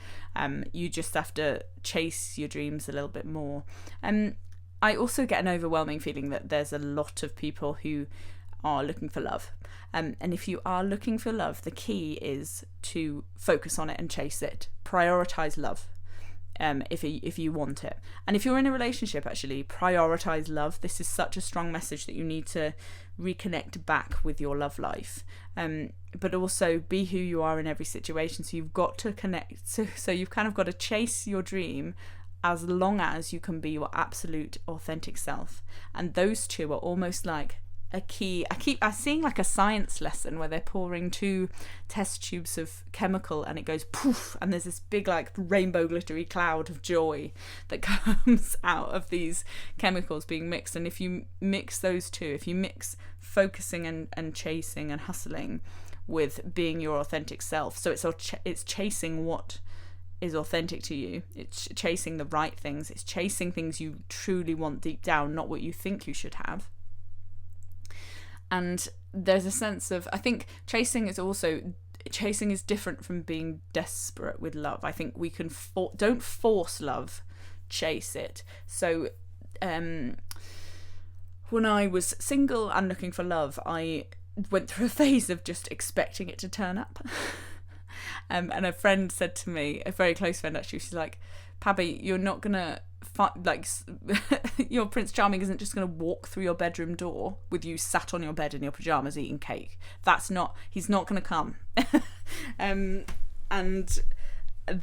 You just have to chase your dreams a little bit more. I also get an overwhelming feeling that there's a lot of people who are looking for love. And if you are looking for love, the key is to focus on it and chase it. Prioritize love if you want it. And if you're in a relationship, actually, prioritize love. This is such a strong message that you need to reconnect back with your love life. But also be who you are in every situation. So you've got to connect. So you've kind of got to chase your dream as long as you can be your absolute authentic self. And those two are almost like a key. I'm seeing like a science lesson where they're pouring 2 test tubes of chemical and it goes poof, and there's this big like rainbow glittery cloud of joy that comes out of these chemicals being mixed. And if you mix those two, if you mix focusing and chasing and hustling with being your authentic self, so it's chasing what is authentic to you, it's chasing the right things, it's chasing things you truly want deep down, not what you think you should have. And there's a sense of, I think chasing is different from being desperate with love. I think we can don't force love, chase it. So when I was single and looking for love, I went through a phase of just expecting it to turn up. And a friend said to me, a very close friend actually, she's like, Pabby, you're not gonna your Prince Charming isn't just gonna walk through your bedroom door with you sat on your bed in your pajamas eating cake. He's not gonna come. And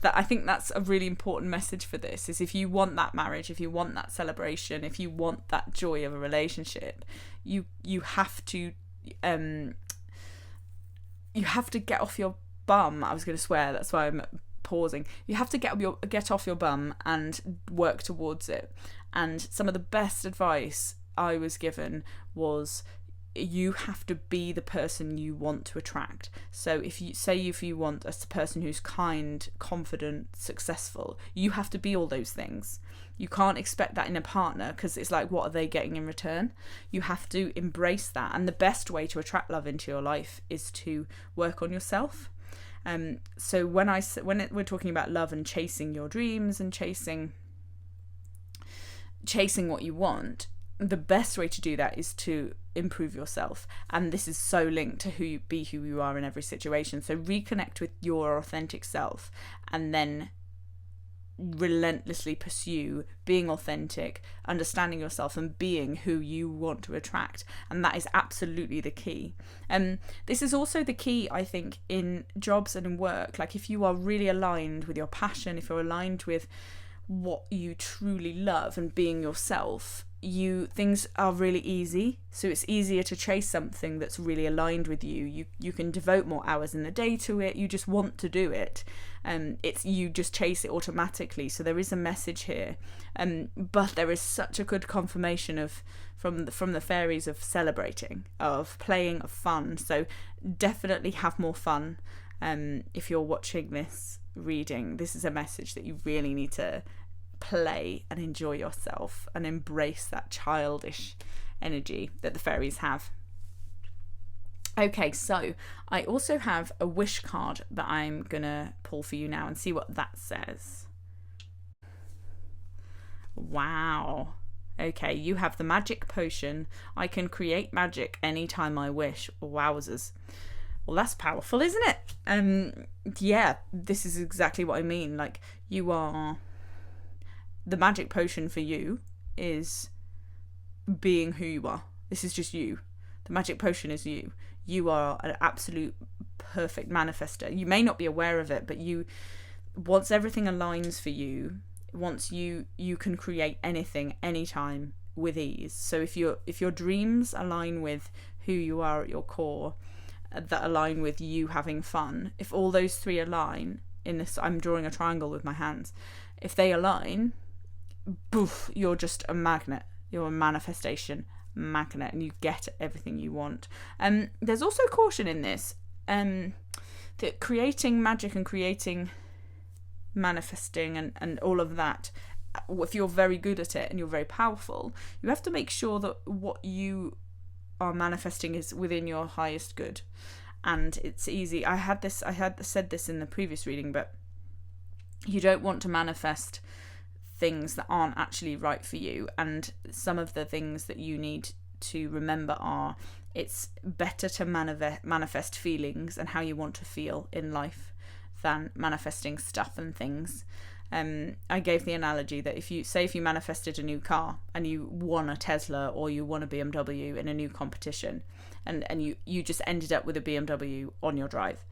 I think that's a really important message for this, is if you want that marriage, if you want that celebration, if you want that joy of a relationship, you have to get off your bum. I was going to swear, that's why I'm pausing. You have to get off your bum and work towards it. And some of the best advice I was given was, you have to be the person you want to attract. So if you want a person who's kind, confident, successful, you have to be all those things. You can't expect that in a partner, because it's like, what are they getting in return? You have to embrace that. And the best way to attract love into your life is to work on yourself. So when we're talking about love and chasing your dreams and chasing what you want, the best way to do that is to improve yourself. And this is so linked to who you are in every situation. So reconnect with your authentic self, and then relentlessly pursue being authentic, understanding yourself, and being who you want to attract. And that is absolutely the key. This is also the key, I think, in jobs and in work. Like, if you are really aligned with your passion, if you're aligned with what you truly love and being yourself, things are really easy. So it's easier to chase something that's really aligned with you. You can devote more hours in the day to it. You just want to do it. You just chase it automatically. So there is a message here, but there is such a good confirmation from the fairies of celebrating, of playing, of fun. So definitely have more fun. If you're watching this reading, this is a message that you really need to play and enjoy yourself and embrace that childish energy that the fairies have. Okay, so I also have a wish card that I'm gonna pull for you now and see what that says. Wow. Okay, you have the magic potion. I can create magic anytime I wish. Wowzers. Well, that's powerful, isn't it? Yeah, this is exactly what I mean. Like, the magic potion for you is being who you are. This is just you. The magic potion is you. You are an absolute perfect manifester. You may not be aware of it, but once everything aligns for you, once you can create anything, anytime, with ease. So if your dreams align with who you are at your core, that align with you having fun, if all those three align in this, I'm drawing a triangle with my hands, if they align, boof, you're just a magnet. You're a manifestation magnet, and you get everything you want. There's also caution in this, that creating magic and creating manifesting and all of that, if you're very good at it and you're very powerful, you have to make sure that what you are manifesting is within your highest good. And it's easy. I had said this in the previous reading, but you don't want to manifest things that aren't actually right for you. And some of the things that you need to remember are, it's better to manifest feelings and how you want to feel in life than manifesting stuff and things. I gave the analogy that if you manifested a new car and you won a Tesla or you won a BMW in a new competition, and you just ended up with a BMW on your drive,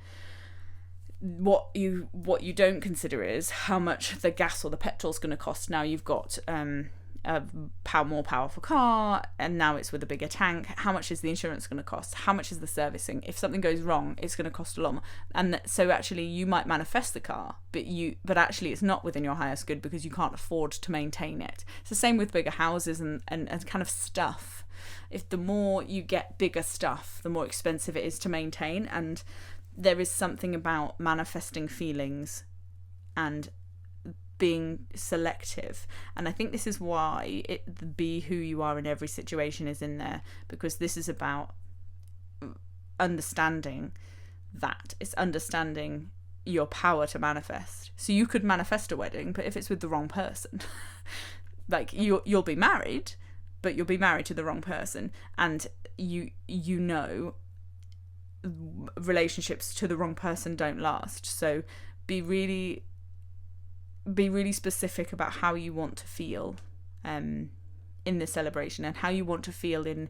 what you don't consider is how much the gas or the petrol's going to cost. Now you've got a more powerful car, and now it's with a bigger tank. How much is the insurance going to cost? How much is the servicing? If something goes wrong, it's going to cost a lot more. And so actually you might manifest the car, but actually it's not within your highest good because you can't afford to maintain it. It's the same with bigger houses and kind of stuff. If the more you get bigger stuff, the more expensive it is to maintain. And there is something about manifesting feelings and being selective, and I think this is why be who you are in every situation is in there, because this is about understanding that. It's understanding your power to manifest. So you could manifest a wedding, but if it's with the wrong person, like you'll be married, but you'll be married to the wrong person, and relationships to the wrong person don't last. So be really specific about how you want to feel in the celebration, and how you want to feel in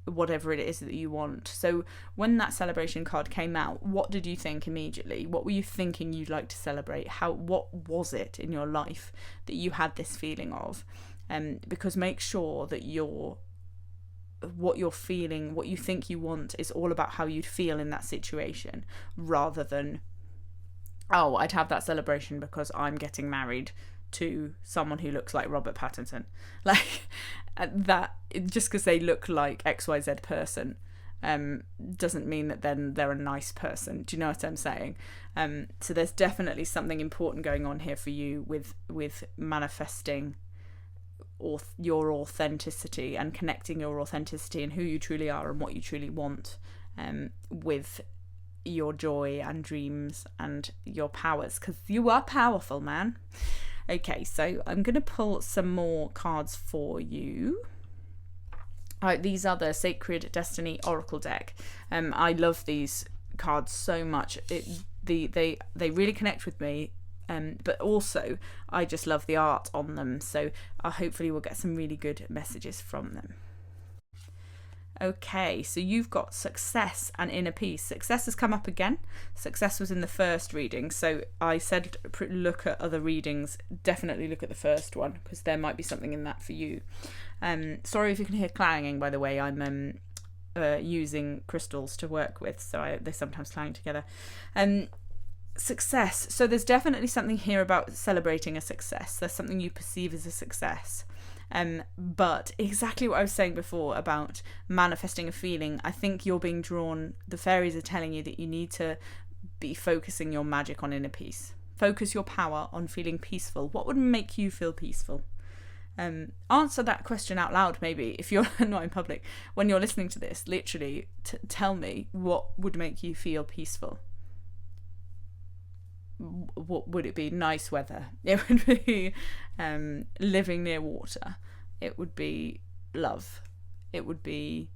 whatever it is that you want. So when that celebration card came out, what did you think immediately? What were you thinking you'd like to celebrate? What was it in your life that you had this feeling of? Because make sure that what you're feeling, what you think you want, is all about how you'd feel in that situation, rather than, oh, I'd have that celebration because I'm getting married to someone who looks like Robert Pattinson. Like that, just because they look like XYZ person doesn't mean that then they're a nice person. Do you know what I'm saying? So there's definitely something important going on here for you with manifesting your authenticity and connecting your authenticity and who you truly are and what you truly want, with your joy and dreams and your powers, because you are powerful, man. Okay, so I'm going to pull some more cards for you. These are the Sacred Destiny Oracle deck. I love these cards so much. They really connect with me, but also I just love the art on them. So hopefully we'll get some really good messages from them. Okay, so you've got success and inner peace. Success has come up again. Success was in the first reading, so I said look at other readings. Definitely look at the first one, because there might be something in that for you. Sorry if you can hear clanging, by the way. I'm using crystals to work with, so they sometimes clang together. Success. So there's definitely something here about celebrating a success. There's something you perceive as a success. But exactly what I was saying before about manifesting a feeling, I think you're being drawn, the fairies are telling you that you need to be focusing your magic on inner peace. Focus your power on feeling peaceful. What would make you feel peaceful? Answer that question out loud, maybe, if you're not in public. When you're listening to this, literally tell me what would make you feel peaceful. What would it be? Nice weather. It would be living near water. It would be love. It would be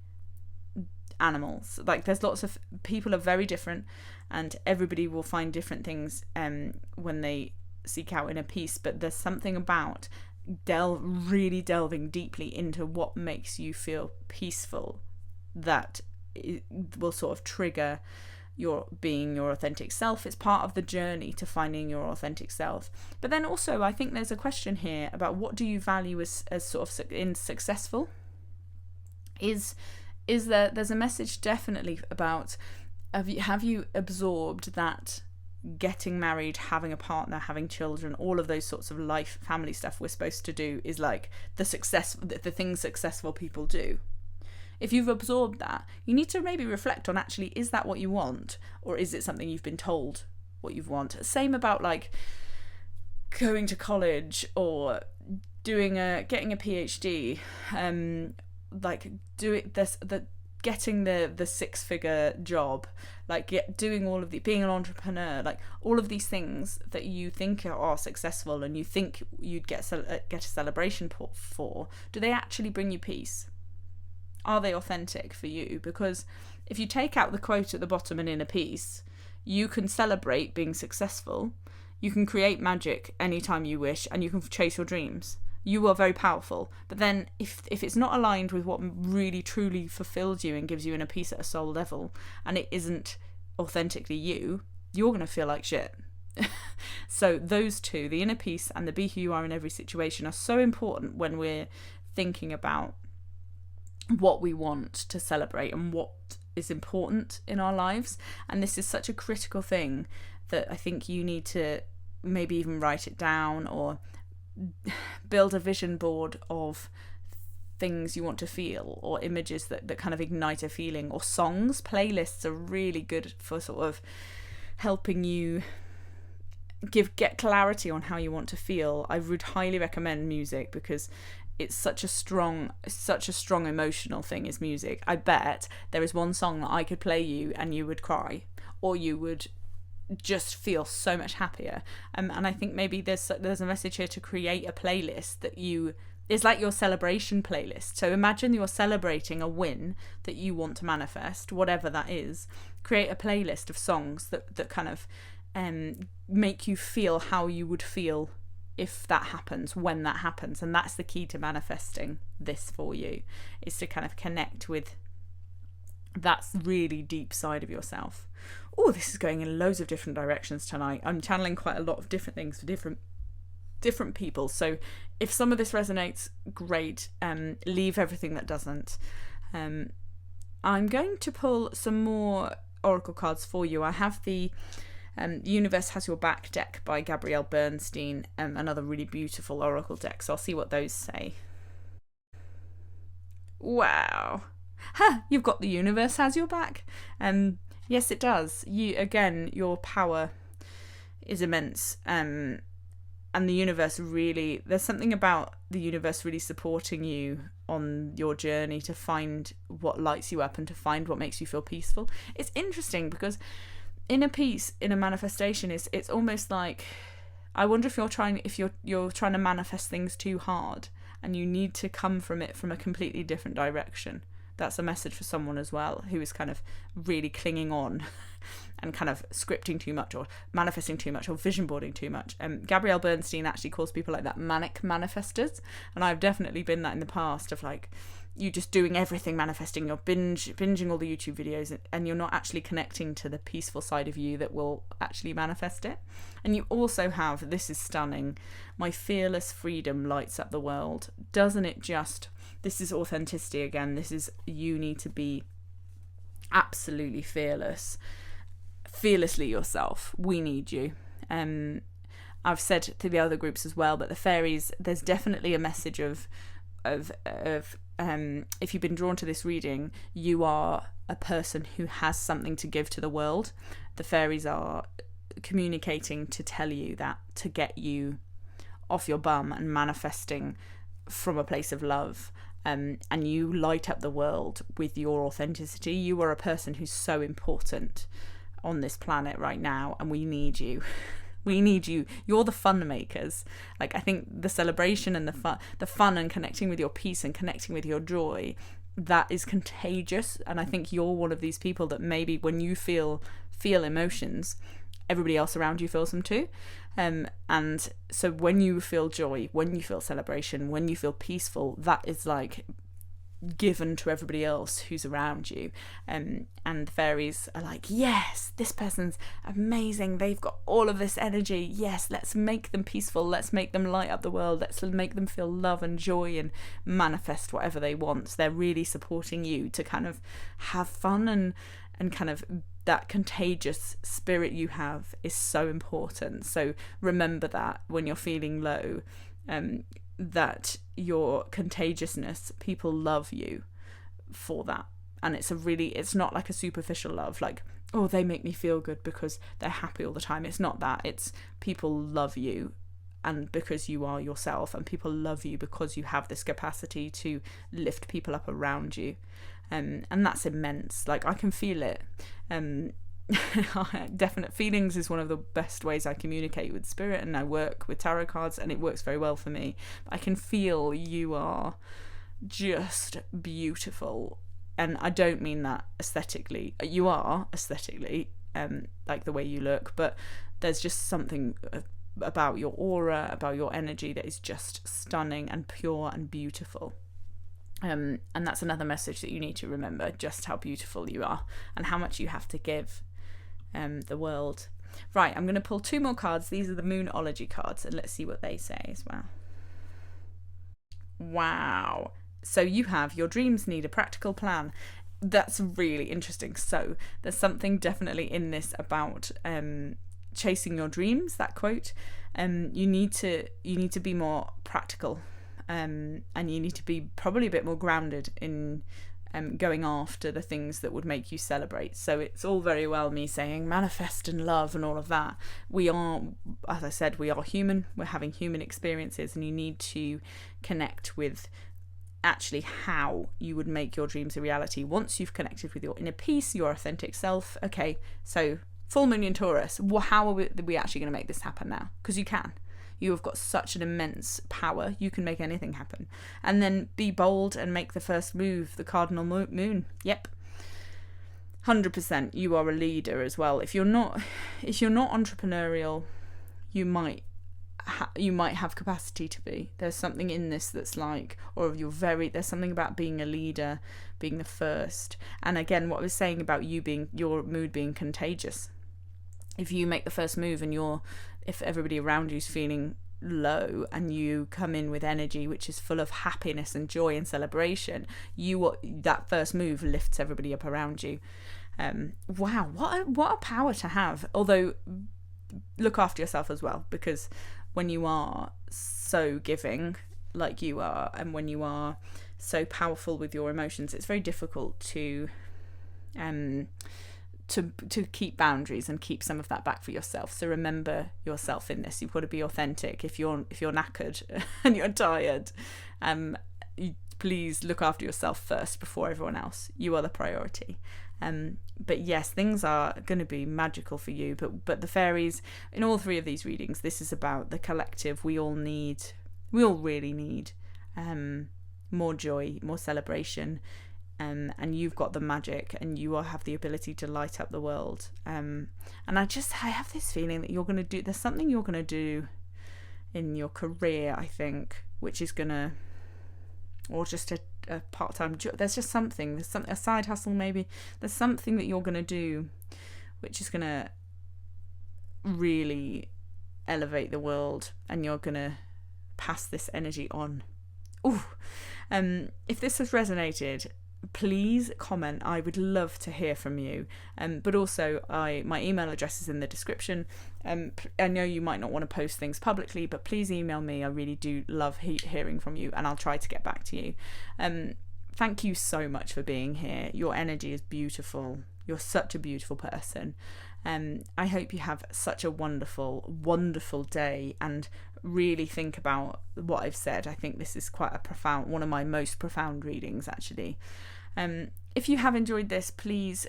animals. Like, there's lots of people are very different, and everybody will find different things when they seek out inner peace. But there's something about really delving deeply into what makes you feel peaceful that will sort of trigger your being your authentic self. It's part of the journey to finding your authentic self. But then also, I think there's a question here about what do you value as sort of in successful. There's a message definitely about have you absorbed that getting married, having a partner, having children, all of those sorts of life, family stuff we're supposed to do is like the things successful people do. If you've absorbed that, you need to maybe reflect on, actually, is that what you want? Or is it something you've been told what you want? Same about like going to college or getting a PhD, getting the 6-figure job, doing all of being an entrepreneur, like all of these things that you think are successful and you think you'd get a celebration for. Do they actually bring you peace? Are they authentic for you? Because if you take out the quote at the bottom and inner peace, you can celebrate being successful, you can create magic anytime you wish, and you can chase your dreams. You are very powerful. But then if it's not aligned with what really truly fulfills you and gives you inner peace at a soul level, and it isn't authentically you're going to feel like shit. So those two, the inner peace and the be who you are in every situation, are so important when we're thinking about what we want to celebrate and what is important in our lives. And this is such a critical thing that I think you need to maybe even write it down or build a vision board of things you want to feel, or images that kind of ignite a feeling, or songs. Playlists are really good for sort of helping you get clarity on how you want to feel. I would highly recommend music, because it's such a strong emotional thing is music. I bet there is one song that I could play you and you would cry, or you would just feel so much happier. And I think maybe there's a message here to create a playlist that is like your celebration playlist. So imagine you're celebrating a win that you want to manifest, whatever that is. Create a playlist of songs that kind of make you feel how you would feel if that happens, when that happens. And that's the key to manifesting this for you, is to kind of connect with that really deep side of yourself. Oh, this is going in loads of different directions tonight. I'm channeling quite a lot of different things for different people. So if some of this resonates, great. Leave everything that doesn't. I'm going to pull some more oracle cards for you. I have the Universe Has Your Back deck by Gabrielle Bernstein, another really beautiful oracle deck. So I'll see what those say. Wow. You've got the universe has your back. Yes, it does. Your power is immense. And the universe really, there's something about the universe really supporting you on your journey to find what lights you up and to find what makes you feel peaceful. It's interesting because in a manifestation, it's almost like, I wonder if you're trying to manifest things too hard and you need to come from it from a completely different direction. That's a message for someone as well who is kind of really clinging on and kind of scripting too much or manifesting too much or vision boarding too much. Gabrielle Bernstein actually calls people like that manic manifestors, and I've definitely been that in the past, of like you just doing everything manifesting, you're binging all the YouTube videos, and you're not actually connecting to the peaceful side of you that will actually manifest it. And you also have, this is stunning, my fearless freedom lights up the world. Doesn't it just, this is authenticity again, this is, you need to be absolutely fearlessly yourself. We need you. I've said to the other groups as well, but the fairies, there's definitely a message of if you've been drawn to this reading, you are a person who has something to give to the world. The fairies are communicating to tell you that, to get you off your bum and manifesting from a place of love. And you light up the world with your authenticity. You are a person who's so important on this planet right now, and we need you. We need you. You're the fun makers. Like, I think the celebration and the fun and connecting with your peace and connecting with your joy, that is contagious. And I think you're one of these people that maybe when you feel emotions, everybody else around you feels them too. And so when you feel joy, when you feel celebration, when you feel peaceful, that is like given to everybody else who's around you. And the fairies are like, yes, this person's amazing, they've got all of this energy, yes, let's make them peaceful, let's make them light up the world, let's make them feel love and joy and manifest whatever they want. So they're really supporting you to kind of have fun, and kind of that contagious spirit you have is so important. So remember that when you're feeling low, that your contagiousness, people love you for that. And it's not like a superficial love, like, oh, they make me feel good because they're happy all the time. It's not that. It's people love you, and because you are yourself, and people love you because you have this capacity to lift people up around you. And that's immense. Like, I can feel it. Definite feelings is one of the best ways I communicate with spirit, and I work with tarot cards, and it works very well for me. I can feel you are just beautiful, and I don't mean that aesthetically. You are aesthetically, like the way you look, but there's just something about your aura, about your energy, that is just stunning and pure and beautiful. And that's another message that you need to remember, just how beautiful you are and how much you have to give the world. Right, I'm going to pull 2 more cards. These are the Moonology cards, and let's see what they say as well. Wow. So you have, your dreams need a practical plan. That's really interesting. So there's something definitely in this about chasing your dreams, that quote. You need to be more practical, and you need to be probably a bit more grounded in going after the things that would make you celebrate. So it's all very well me saying manifest and love and all of that. We are, as I said, we are human. We're having human experiences, and you need to connect with actually how you would make your dreams a reality once you've connected with your inner peace, your authentic self. Okay, so full moon in Taurus, how are we actually going to make this happen now? Because you can. You have got such an immense power. You can make anything happen. And then be bold and make the first move, the cardinal moon. Yep. 100%. You are a leader as well. If you're not entrepreneurial, you might have capacity to be. There's something in this that's like, or there's something about being a leader, being the first. And again, what I was saying about your mood being contagious. If you make the first move and if everybody around you is feeling low and you come in with energy which is full of happiness and joy and celebration, that first move lifts everybody up around you. Wow, what a power to have. Although look after yourself as well, because when you are so giving like you are, and when you are so powerful with your emotions, it's very difficult to keep boundaries and keep some of that back for yourself. So remember yourself in this. You've got to be authentic. If you're knackered and you're tired, please look after yourself first before everyone else. You are the priority. But yes, things are going to be magical for you. But the fairies, in all three of these readings, this is about the collective. We all really need more joy, more celebration. And you've got the magic, and you all have the ability to light up the world. And I have this feeling that there's something you're going to do in your career, I think, which is going to, or just a part-time job. There's something, a side hustle maybe. There's something that you're going to do which is going to really elevate the world, and you're going to pass this energy on. If this has resonated, please comment. I would love to hear from you. But also, my email address is in the description. I know you might not want to post things publicly, but please email me. I really do love hearing from you, and I'll try to get back to you. Thank you so much for being here. Your energy is beautiful. You're such a beautiful person. I hope you have such a wonderful, wonderful day, and really think about what I've said. I think this is quite a profound, one of my most profound readings, actually. If you have enjoyed this, please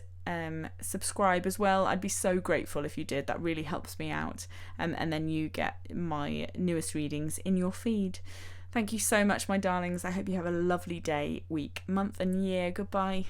subscribe as well. I'd be so grateful if you did. That really helps me out. And then you get my newest readings in your feed. Thank you so much, my darlings. I hope you have a lovely day, week, month, and year. Goodbye.